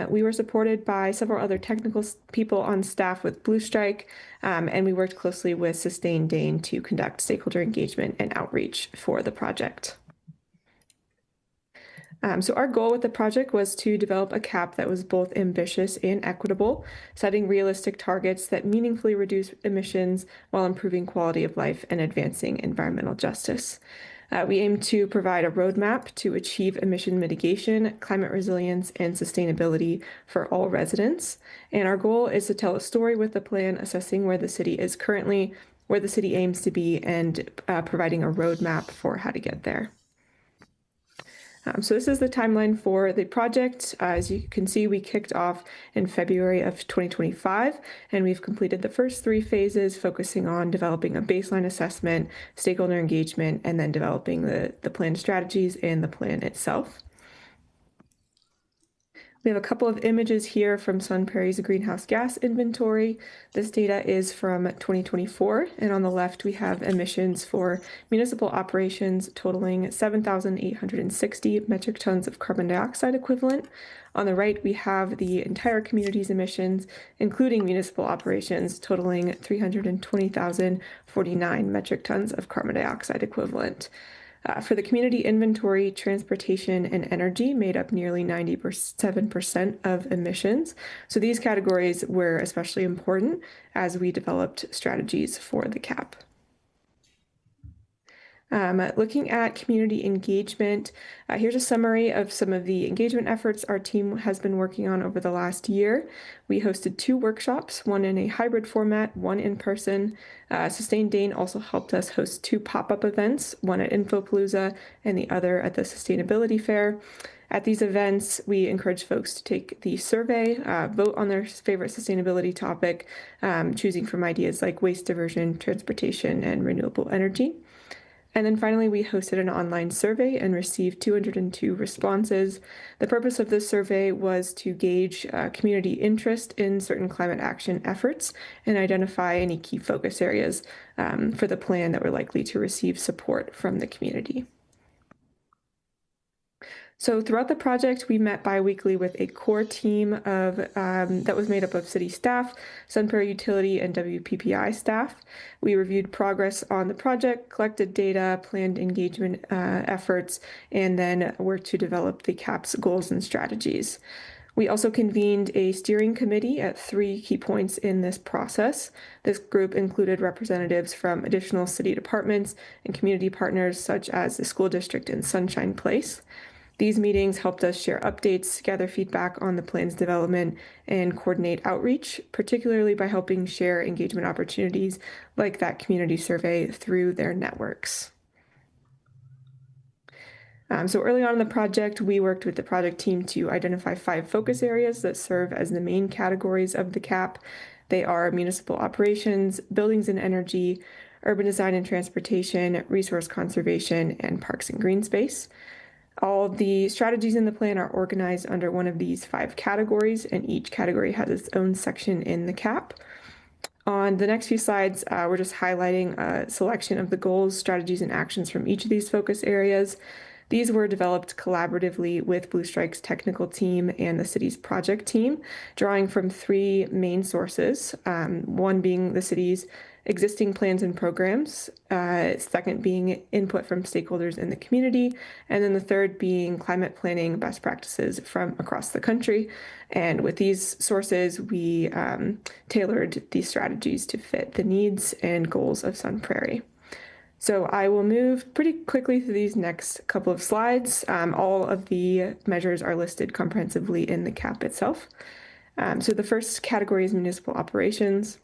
We were supported by several other technical people on staff with Blue Strike, and we worked closely with Sustain Dane to conduct stakeholder engagement and outreach for the project. So our goal with the project was to develop a CAP that was both ambitious and equitable, setting realistic targets that meaningfully reduce emissions while improving quality of life and advancing environmental justice. We aim to provide a roadmap to achieve emission mitigation, climate resilience, and sustainability for all residents. And our goal is to tell a story with the plan, assessing where the city is currently, where the city aims to be, and providing a roadmap for how to get there. So this is the timeline for the project. As you can see, we kicked off in February of 2025, and we've completed the first 3 phases, focusing on developing a baseline assessment, stakeholder engagement, and then developing the plan strategies and the plan itself. We have a couple of images here from Sun Prairie's greenhouse gas inventory. This data is from 2024, and on the left we have emissions for municipal operations totaling 7,860 metric tons of carbon dioxide equivalent. On the right we have the entire community's emissions, including municipal operations, totaling 320,049 metric tons of carbon dioxide equivalent. For the community inventory, transportation and energy made up nearly 97% of emissions. So these categories were especially important as we developed strategies for the CAP. Looking at community engagement, here's a summary of some of the engagement efforts our team has been working on over the last year. We hosted 2 workshops, one in a hybrid format, one in person. Sustain Dane also helped us host 2 pop-up events, one at Infopalooza and the other at the Sustainability Fair. At these events, we encourage folks to take the survey, vote on their favorite sustainability topic, choosing from ideas like waste diversion, transportation, and renewable energy. And then finally, we hosted an online survey and received 202 responses. The purpose of this survey was to gauge community interest in certain climate action efforts and identify any key focus areas for the plan that were likely to receive support from the community. So throughout the project, we met bi-weekly with a core team of that was made up of city staff, Sun Prairie Utility, and WPPI staff. We reviewed progress on the project, collected data, planned engagement efforts, and then worked to develop the CAP's goals and strategies. We also convened a steering committee at 3 key points in this process. This group included representatives from additional city departments and community partners such as the school district and Sunshine Place. These meetings helped us share updates, gather feedback on the plan's development, and coordinate outreach, particularly by helping share engagement opportunities like that community survey through their networks. So early on in the project, we worked with the project team to identify 5 focus areas that serve as the main categories of the CAP. They are municipal operations, buildings and energy, urban design and transportation, resource conservation, and parks and green space. All the strategies in the plan are organized under one of these 5 categories, and each category has its own section in the CAP. On the next few slides, we're just highlighting a selection of the goals, strategies, and actions from each of these focus areas. These were developed collaboratively with Blue Strike's technical team and the city's project team, drawing from 3 main sources, one being the city's existing plans and programs, second being input from stakeholders in the community, and then the third being climate planning best practices from across the country. And with these sources, we tailored these strategies to fit the needs and goals of Sun Prairie. So I will move pretty quickly through these next couple of slides. All of the measures are listed comprehensively in the CAP itself. So the first category is municipal operations.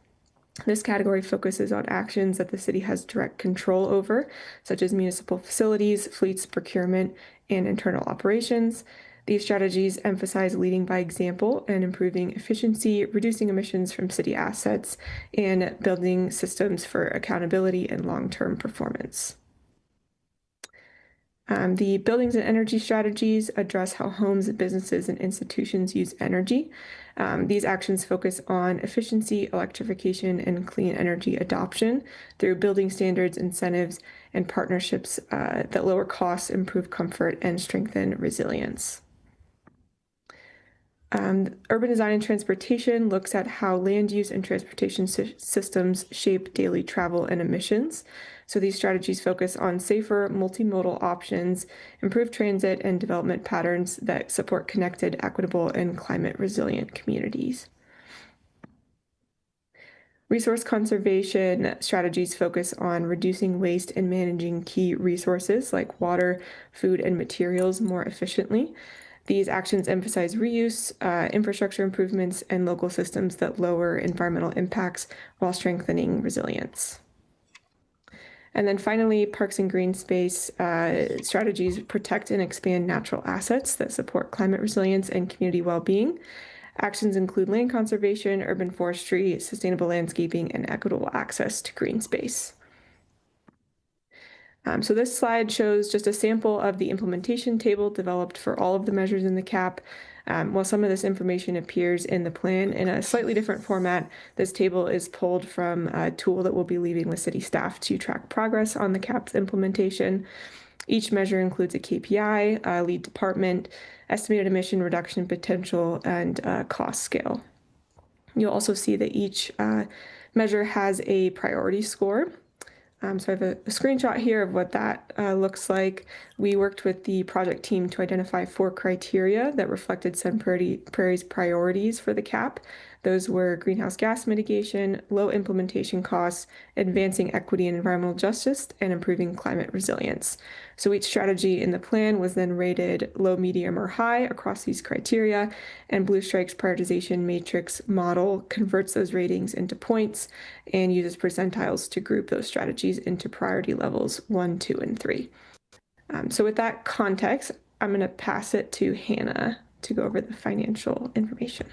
This category focuses on actions that the city has direct control over, such as municipal facilities, fleets, procurement, and internal operations. These strategies emphasize leading by example and improving efficiency, reducing emissions from city assets, and building systems for accountability and long-term performance. The buildings and energy strategies address how homes, businesses, and institutions use energy. These actions focus on efficiency, electrification, and clean energy adoption through building standards, incentives, and partnerships that lower costs, improve comfort, and strengthen resilience. Urban design and transportation looks at how land use and transportation systems shape daily travel and emissions. So these strategies focus on safer multimodal options, improved transit, and development patterns that support connected, equitable, and climate resilient communities. Resource conservation strategies focus on reducing waste and managing key resources like water, food, and materials more efficiently. These actions emphasize reuse, infrastructure improvements, and local systems that lower environmental impacts while strengthening resilience. And then finally, parks and green space strategies protect and expand natural assets that support climate resilience and community well-being. Actions include land conservation, urban forestry, sustainable landscaping, and equitable access to green space. So this slide shows just a sample of the implementation table developed for all of the measures in the CAP. While some of this information appears in the plan in a slightly different format, this table is pulled from a tool that we'll be leaving with city staff to track progress on the CAP's implementation. Each measure includes a KPI, a lead department, estimated emission reduction potential, and cost scale. You'll also see that each measure has a priority score. So I have a screenshot here of what that looks like. We worked with the project team to identify 4 criteria that reflected Sun Prairie's priorities for the CAP. Those were greenhouse gas mitigation, low implementation costs, advancing equity and environmental justice, and improving climate resilience. So each strategy in the plan was then rated low, medium, or high across these criteria, and Blue Strike's prioritization matrix model converts those ratings into points and uses percentiles to group those strategies into priority levels 1, 2, and 3. So with that context, I'm going to pass it to Hannah to go over the financial information.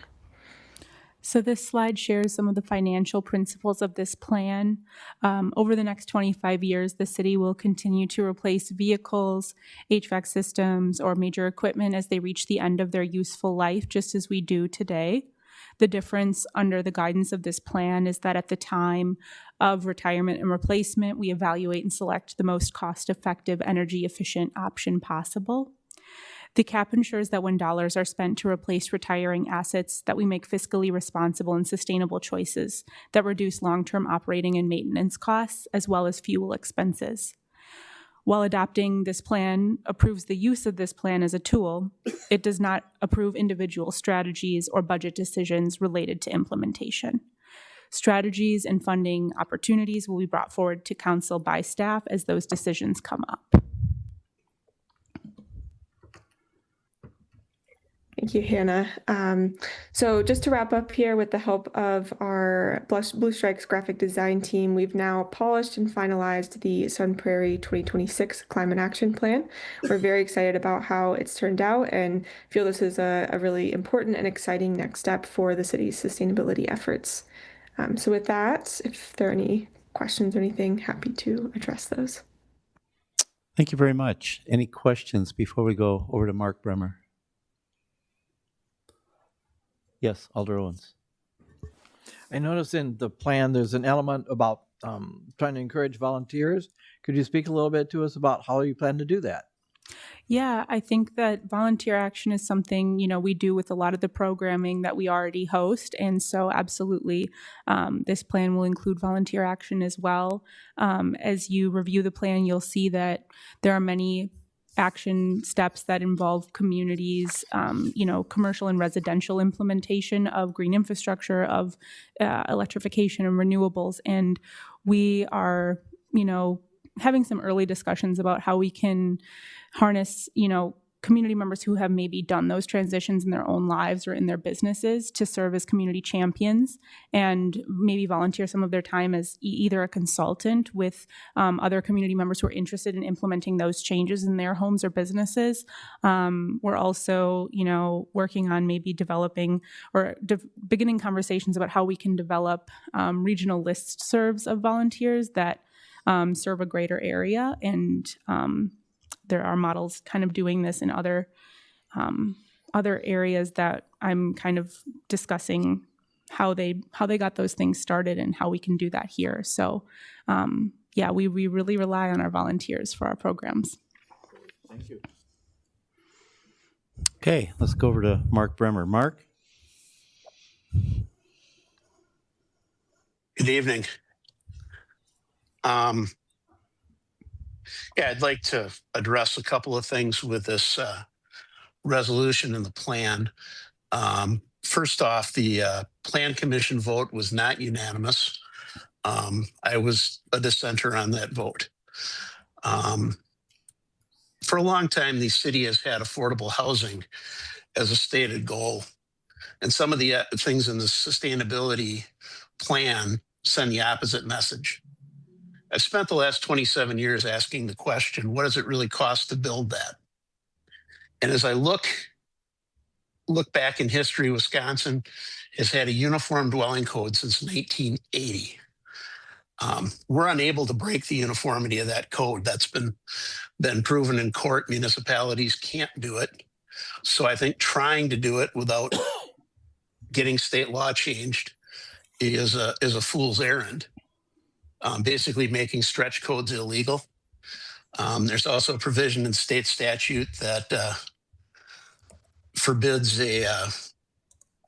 So this slide shares some of the financial principles of this plan. Over the next 25 years, the city will continue to replace vehicles, HVAC systems, or major equipment as they reach the end of their useful life, just as we do today. The difference under the guidance of this plan is that at the time of retirement and replacement, we evaluate and select the most cost-effective, energy-efficient option possible. The CAP ensures that when dollars are spent to replace retiring assets, that we make fiscally responsible and sustainable choices that reduce long-term operating and maintenance costs, as well as fuel expenses. While adopting this plan approves the use of this plan as a tool, it does not approve individual strategies or budget decisions related to implementation. Strategies and funding opportunities will be brought forward to council by staff as those decisions come up. Thank you, Hannah. So just to wrap up here, with the help of our Blue Strike's graphic design team, we've now polished and finalized the Sun Prairie 2026 Climate Action Plan. We're very excited about how it's turned out and feel this is a really important and exciting next step for the city's sustainability efforts. So with that, if there are any questions or anything, happy to address those. Thank you very much. Any questions before we go over to Mark Bremer? Yes, Alder Owens. I noticed in the plan there's an element about trying to encourage volunteers. Could you speak a little bit to us about how you plan to do that? Yeah, I think that volunteer action is something, we do with a lot of the programming that we already host. And so absolutely, this plan will include volunteer action as well. As you review the plan, you'll see that there are many action steps that involve communities, commercial and residential implementation of green infrastructure, of electrification and renewables. And we are, having some early discussions about how we can harness, community members who have maybe done those transitions in their own lives or in their businesses to serve as community champions and maybe volunteer some of their time as either a consultant with other community members who are interested in implementing those changes in their homes or businesses. We're also, working on maybe developing or beginning conversations about how we can develop regional listservs of volunteers that serve a greater area. And there are models kind of doing this in other areas that I'm kind of discussing how they got those things started and how we can do that here. So we really rely on our volunteers for our programs. Thank you. Okay, let's go over to Mark Bremer. Mark? Good evening. I'd like to address a couple of things with this resolution and the plan. First off, the Plan Commission vote was not unanimous. I was a dissenter on that vote. For a long time, the city has had affordable housing as a stated goal. And some of the things in the sustainability plan send the opposite message. I've spent the last 27 years asking the question, what does it really cost to build that? And as I look back in history, Wisconsin has had a uniform dwelling code since 1980. We're unable to break the uniformity of that code. That's been proven in court. Municipalities can't do it. So I think trying to do it without getting state law changed is a fool's errand. Basically making stretch codes illegal. There's also a provision in state statute that forbids a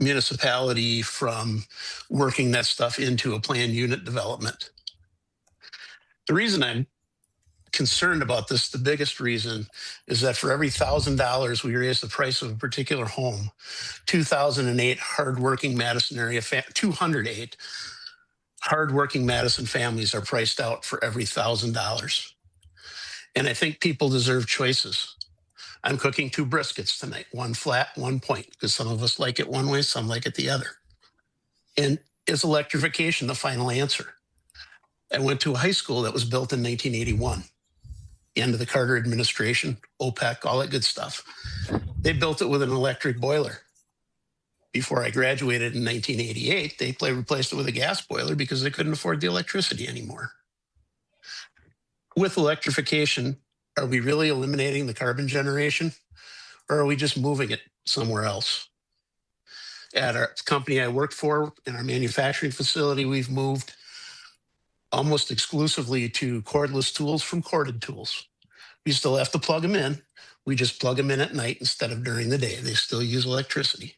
municipality from working that stuff into a planned unit development. The reason I'm concerned about this, the biggest reason, is that for every $1,000 we raise the price of a particular home, 2008 hardworking Madison area, 208 hardworking Madison families are priced out for every $1,000. And I think people deserve choices. I'm cooking 2 briskets tonight, one flat, one point, because some of us like it one way, some like it the other. And is electrification the final answer? I went to a high school that was built in 1981, the end of the Carter administration, OPEC, all that good stuff. They built it with an electric boiler. Before I graduated in 1988, they replaced it with a gas boiler because they couldn't afford the electricity anymore. With electrification, are we really eliminating the carbon generation, or are we just moving it somewhere else? At our company I worked for, in our manufacturing facility, we've moved almost exclusively to cordless tools from corded tools. We still have to plug them in. We just plug them in at night instead of during the day. They still use electricity.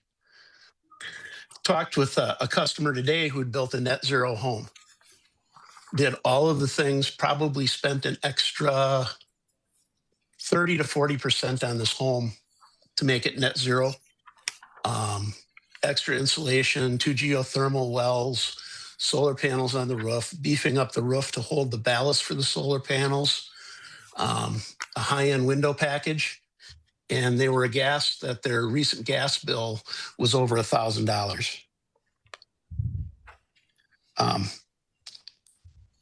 Talked with a customer today who had built a net zero home. Did all of the things, probably spent an extra 30 to 40% on this home to make it net zero. Extra insulation, 2 geothermal wells, solar panels on the roof, beefing up the roof to hold the ballast for the solar panels, a high-end window package. And they were aghast that their recent gas bill was over $1,000.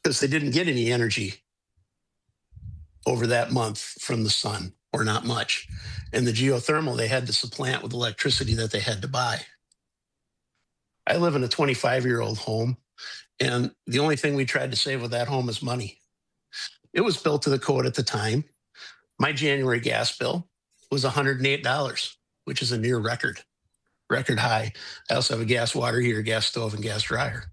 Because they didn't get any energy over that month from the sun, or not much. And the geothermal they had to supplant with electricity that they had to buy. I live in a 25-year-old home. And the only thing we tried to save with that home is money. It was built to the code at the time. My January gas bill was $108, which is a near record high. I also have a gas water heater, gas stove, and gas dryer.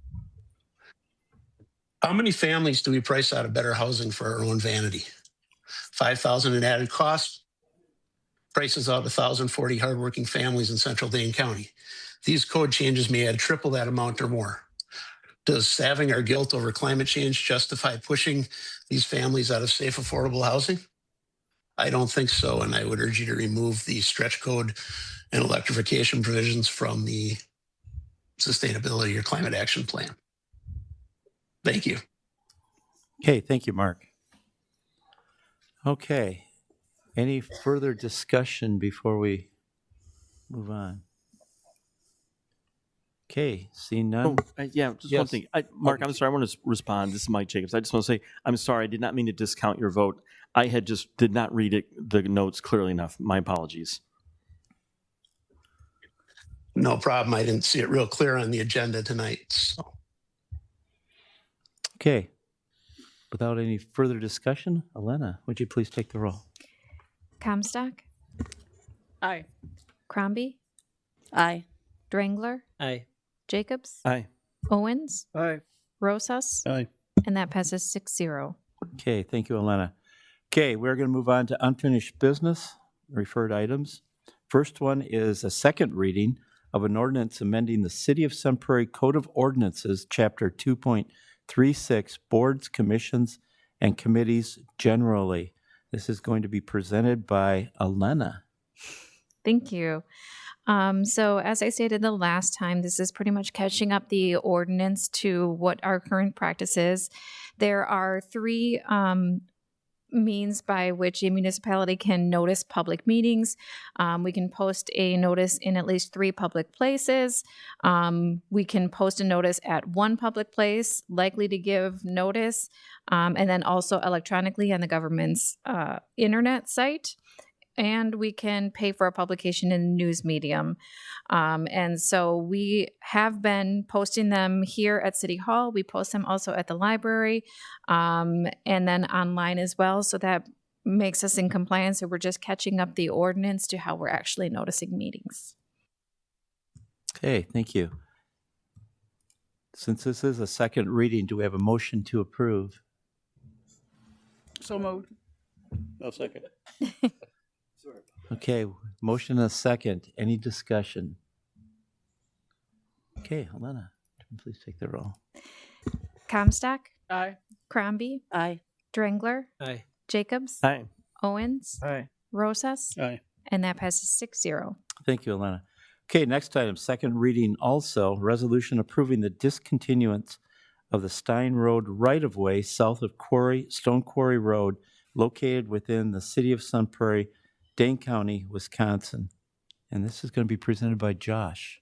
How many families do we price out of better housing for our own vanity? $5,000 in added cost prices out 1,040 hardworking families in Central Dane County. These code changes may add triple that amount or more. Does salving our guilt over climate change justify pushing these families out of safe, affordable housing? I don't think so, and I would urge you to remove the stretch code and electrification provisions from the sustainability or climate action plan. Thank you. Okay, thank you, Mark. Okay, any further discussion before we move on? Okay, seeing none. Yeah, just Yes. one thing. Mark, I'm sorry, I want to respond. This is Mike Jacobs. I just want to say, I'm sorry, I did not mean to discount your vote. I had just did not read the notes clearly enough. My apologies. No problem. I didn't see it real clear on the agenda tonight. So. Okay, without any further discussion, Elena, would you please take the roll? Comstock? Aye. Crombie? Aye. Drangler? Aye. Jacobs? Aye. Owens? Aye. Rosas? Aye. And that passes 6-0. Okay, thank you, Elena. Okay, we're going to move on to unfinished business, referred items. First one is a second reading of an ordinance amending the City of Sun Prairie Code of Ordinances, Chapter 2.36, Boards, Commissions, and Committees generally. This is going to be presented by Elena. Thank you. So as I stated the last time, this is pretty much catching up the ordinance to what our current practice is. There are three means by which a municipality can notice public meetings. We can post a notice in at least 3 public places. We can post a notice at one public place, likely to give notice, and then also electronically on the government's internet site. And we can pay for a publication in a news medium. And so we have been posting them here at City Hall. We post them also at the library and then online as well. So that makes us in compliance. So we're just catching up the ordinance to how we're actually noticing meetings. Okay, thank you. Since this is a second reading, do we have a motion to approve? So moved. No second. Okay, motion and a second. Any discussion? Okay, Elena, please take the roll. Comstock? Aye. Crombie? Aye. Drangler? Aye. Jacobs? Aye. Owens? Aye. Rosas? Aye. And that passes 6-0. Thank you, Elena. Okay, next item, second reading also, resolution approving the discontinuance of the Stein Road right-of-way south of Stone Quarry Road, located within the City of Sun Prairie, Dane County, Wisconsin. And this is going to be presented by Josh.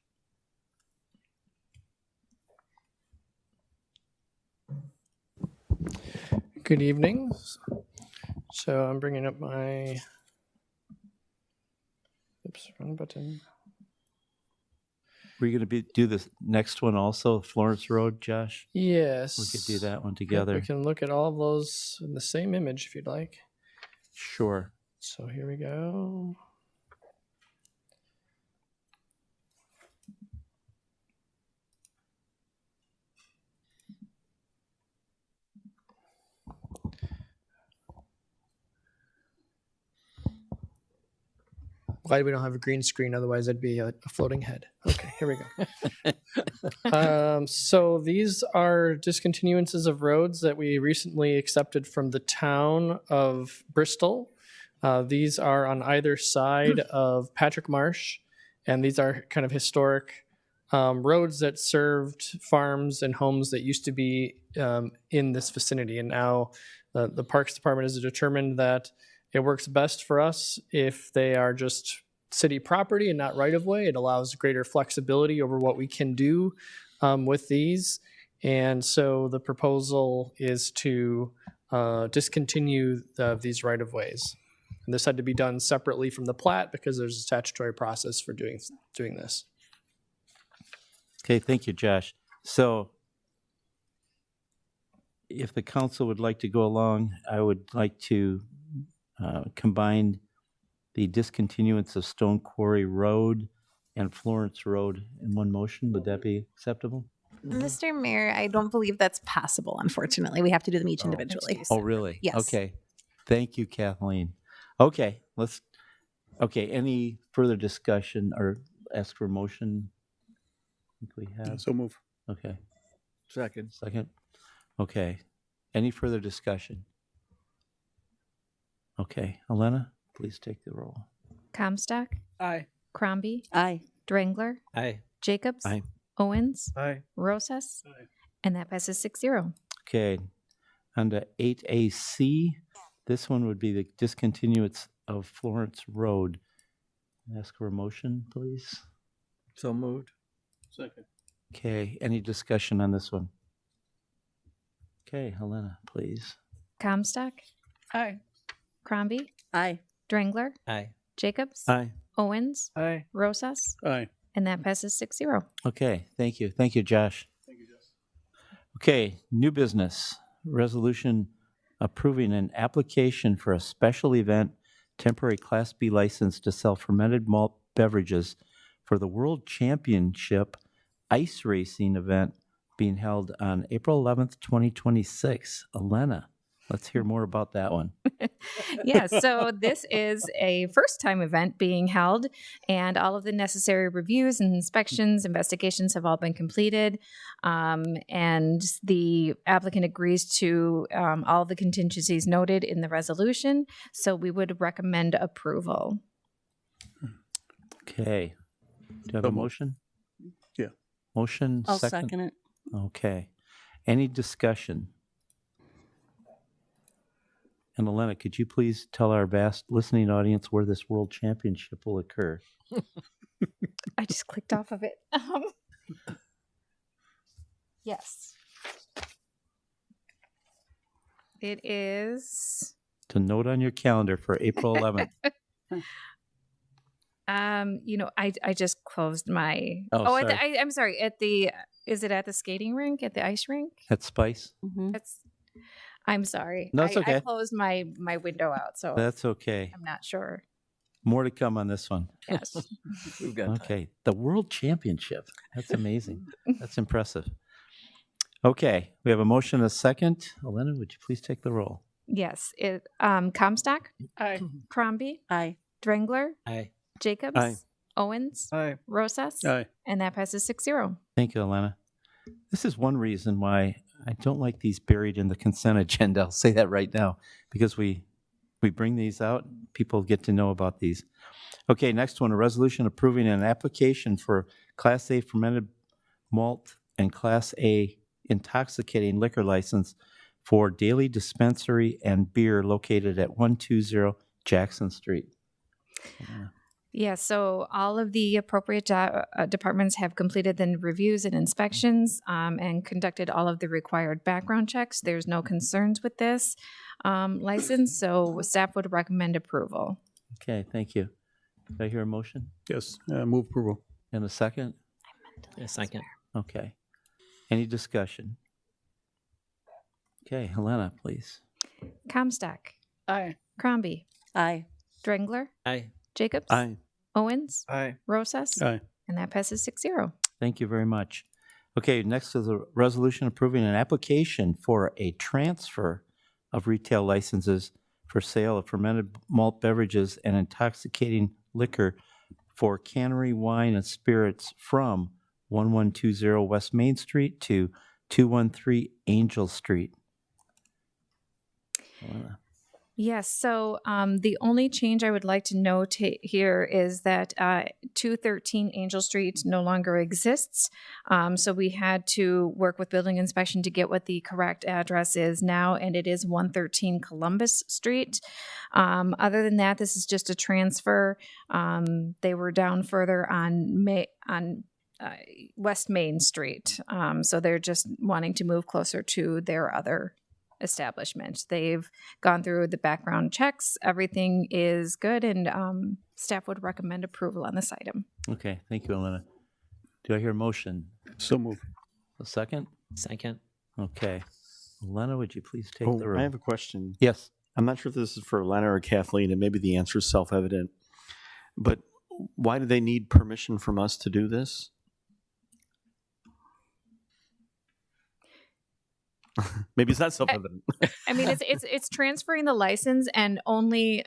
Good evening. So I'm bringing up my, wrong button. We're going to do this next one also, Florence Road, Josh? Yes. We could do that one Yep, together. we can look at all of those in the same image if you'd like. Sure. So here we go. Glad we don't have a green screen, otherwise I'd be a floating head. Okay, here we go. So these are discontinuances of roads that we recently accepted from the town of Bristol. These are on either side of Patrick Marsh, and these are kind of historic roads that served farms and homes that used to be in this vicinity. And now the Parks Department has determined that it works best for us if they are just city property and not right-of-way. It allows greater flexibility over what we can do with these. And so the proposal is to discontinue these right-of-ways. And this had to be done separately from the plat because there's a statutory process for doing this. Okay, thank you, Josh. So if the council would like to go along, I would like to combine the discontinuance of Stone Quarry Road and Florence Road in one motion. Would that be acceptable? Mr. Mayor, I don't believe that's possible, unfortunately. We have to do them each individually. Oh, really? Yes. Okay. Thank you, Kathleen. Okay, any further discussion or ask for a motion? I think we have. So move. Okay. Second. Second. Okay. Any further discussion? Okay. Elena, please take the roll. Comstock. Aye. Crombie. Aye. Drangler. Aye. Jacobs. Aye. Owens. Aye. Rosas. And that passes 6-0. Okay. Under 8AC, this one would be the discontinuance of Florence Road. Ask for a motion, please. So moved. Second. Okay. Any discussion on this one? Okay. Helena, please. Comstock. Aye. Crombie. Aye. Drangler. Aye. Jacobs. Aye. Owens. Aye. Rosas. Aye. And that passes 6-0. Okay. Thank you. Thank you, Josh. Okay. New business. Resolution approving an application for a special event temporary Class B license to sell fermented malt beverages for the World Championship ice racing event being held on April 11th, 2026. Elena, let's hear more about that one. Yeah, so this is a first-time event being held, and all of the necessary reviews and inspections, investigations have all been completed, and the applicant agrees to all the contingencies noted in the resolution, so we would recommend approval. Okay. Do you have a motion? Yeah. Motion, I'll second it. Okay. Any discussion? And Elena, could you please tell our vast listening audience where this World Championship will occur? I just clicked off of it. Yes. It is. To note on your calendar for April 11th. I just closed my. Oh, at sorry. I'm sorry. Is it at the skating rink? At the ice rink? At Spice? That's. I'm sorry. No, it's I okay. closed my window out, so That's okay. I'm not sure. More to come on this one. Yes. We've got time. Okay. The World Championship. That's amazing. That's impressive. Okay. We have a motion and a second. Elena, would you please take the roll? Yes. Comstock. Aye. Crombie. Aye. Drangler. Aye. Jacobs. Aye. Owens. Aye. Rosas. Aye. And that passes 6-0. Thank you, Elena. This is one reason why I don't like these buried in the consent agenda. I'll say that right now, because we bring these out, people get to know about these. Okay, next one, a resolution approving an application for Class A fermented malt and Class A intoxicating liquor license for daily dispensary and beer located at 120 Jackson Street. Yeah, so all of the appropriate departments have completed the reviews and inspections and conducted all of the required background checks. There's no concerns with this license, so staff would recommend approval. Okay, thank you. Did I hear a motion? Yes. Move approval. And a second? A second. Okay. Any discussion? Okay, Helena, please. Comstock. Aye. Crombie. Aye. Drangler. Aye. Jacobs. Aye. Owens. Aye. Rosas. Aye. And that passes 6-0. Thank you very much. Okay, next is a resolution approving an application for a transfer of retail licenses for sale of fermented malt beverages and intoxicating liquor for cannery wine and spirits from 1120 West Main Street to 213 Angel Street. Yes, so the only change I would like to note here is that 213 Angel Street no longer exists. So we had to work with building inspection to get what the correct address is now, and it is 113 Columbus Street. Other than that, this is just a transfer. They were down further on West Main Street, so they're just wanting to move closer to their other establishment. They've gone through the background checks. Everything is good, and staff would recommend approval on this item. Okay, thank you, Elena. Do I hear a motion? So move. A second? Second. Okay. Lena, would you please take Oh, the roll? I have a question. Yes. I'm not sure if this is for Lena or Kathleen, and maybe the answer is self-evident, but why do they need permission from us to do this? Maybe it's not self-evident. I mean, it's transferring the license, and only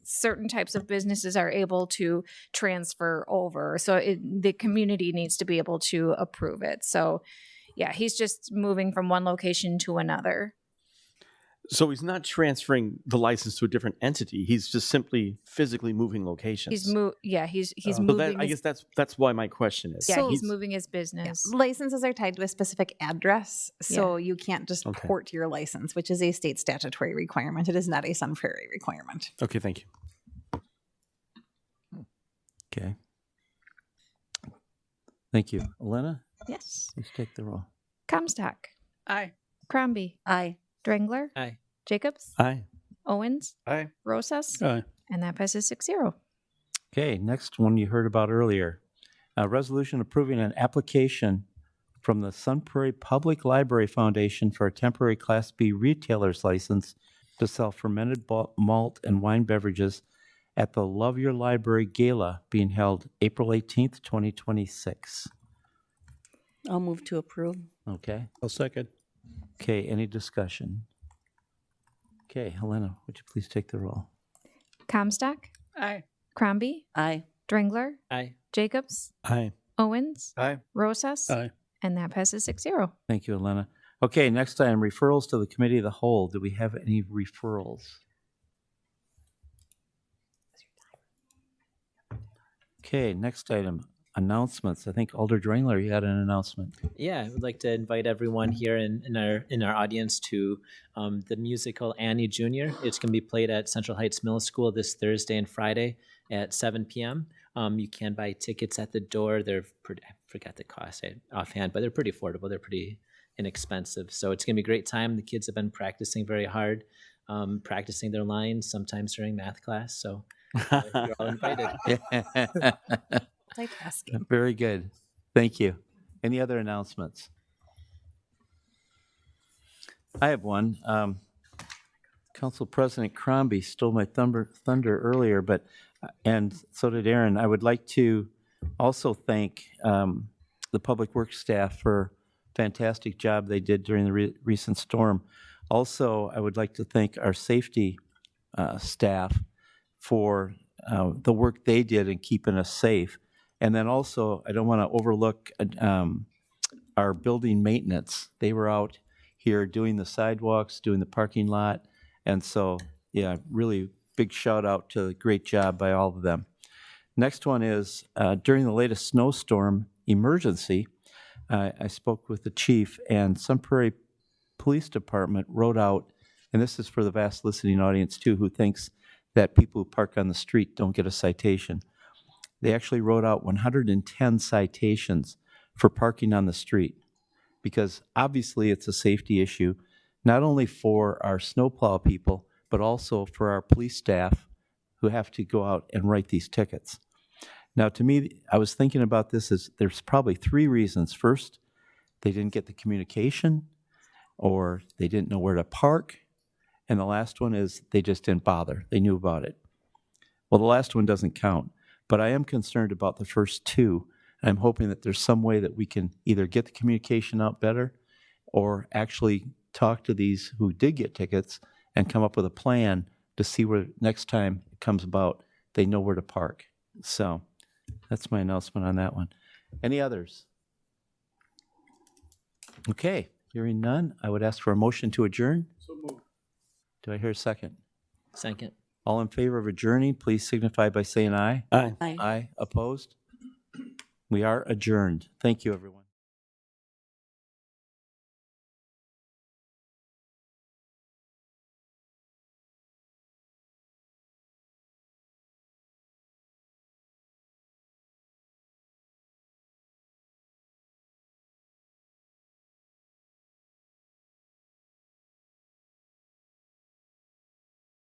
certain types of businesses are able to transfer over. So the community needs to be able to approve it. So, yeah, he's just moving from one location to another. So he's not transferring the license to a different entity. He's just simply physically moving locations. He's he's So moving. I guess that's why my question is. Yeah, he's moving his business. Licenses are tied to a specific address, so you can't just Okay. port your license, which is a state statutory requirement. It is not a Sun Prairie requirement. Okay, thank you. Okay. Thank you. Elena? Yes. Please take the roll. Comstock. Aye. Crombie. Aye. Drangler. Aye. Jacobs. Aye. Owens. Aye. Rosas. Aye. And that passes 6-0. Okay, next one you heard about earlier. A resolution approving an application from the Sun Prairie Public Library Foundation for a temporary Class B retailer's license to sell fermented malt and wine beverages at the Love Your Library Gala being held April 18th, 2026. I'll move to approve. Okay. I'll second. Okay, any discussion? Okay, Helena, would you please take the roll? Comstock. Aye. Crombie. Aye. Drangler. Aye. Jacobs. Aye. Owens. Aye. Rosas. Aye. And that passes 6-0. Thank you, Elena. Okay, next item, referrals to the Committee of the Whole. Do we have any referrals? Okay, next item, announcements. I think Alder Drangler, you had an announcement. Yeah, I would like to invite everyone here in our audience to the musical Annie Jr. It's going to be played at Central Heights Middle School this Thursday and Friday at 7 p.m. You can buy tickets at the door. They're pretty, I forgot the cost offhand, but they're pretty affordable. They're pretty inexpensive. So it's going to be a great time. The kids have been practicing very hard, practicing their lines, sometimes during math class. So you're all invited. Multitasking. Very good. Thank you. Any other announcements? I have one. Council President Crombie stole my thunder earlier, and so did Aaron. I would like to also thank the Public Works staff for fantastic job they did during the recent storm. Also, I would like to thank our safety staff for the work they did in keeping us safe. And then also, I don't want to overlook our building maintenance. They were out here doing the sidewalks, doing the parking lot. And so, yeah, really big shout out to the great job by all of them. Next one is during the latest snowstorm emergency, I spoke with the chief, and Sun Prairie Police Department wrote out, and this is for the vast listening audience too, who thinks that people who park on the street don't get a citation. They actually wrote out 110 citations for parking on the street, because obviously it's a safety issue, not only for our snowplow people, but also for our police staff who have to go out and write these tickets. Now, to me, I was thinking about this as there's probably three reasons. First, they didn't get the communication, or they didn't know where to park. And the last one is they just didn't bother. They knew about it. Well, the last one doesn't count, but I am concerned about the first two. And I'm hoping that there's some way that we can either get the communication out better or actually talk to these who did get tickets and come up with a plan to see where next time it comes about, they know where to park. So that's my announcement on that one. Any others? Okay, hearing none, I would ask for a motion to adjourn. So moved. Do I hear a second? Second. All in favor of adjourning, please signify by saying aye. Aye. Aye. Aye. Opposed? We are adjourned. Thank you, everyone.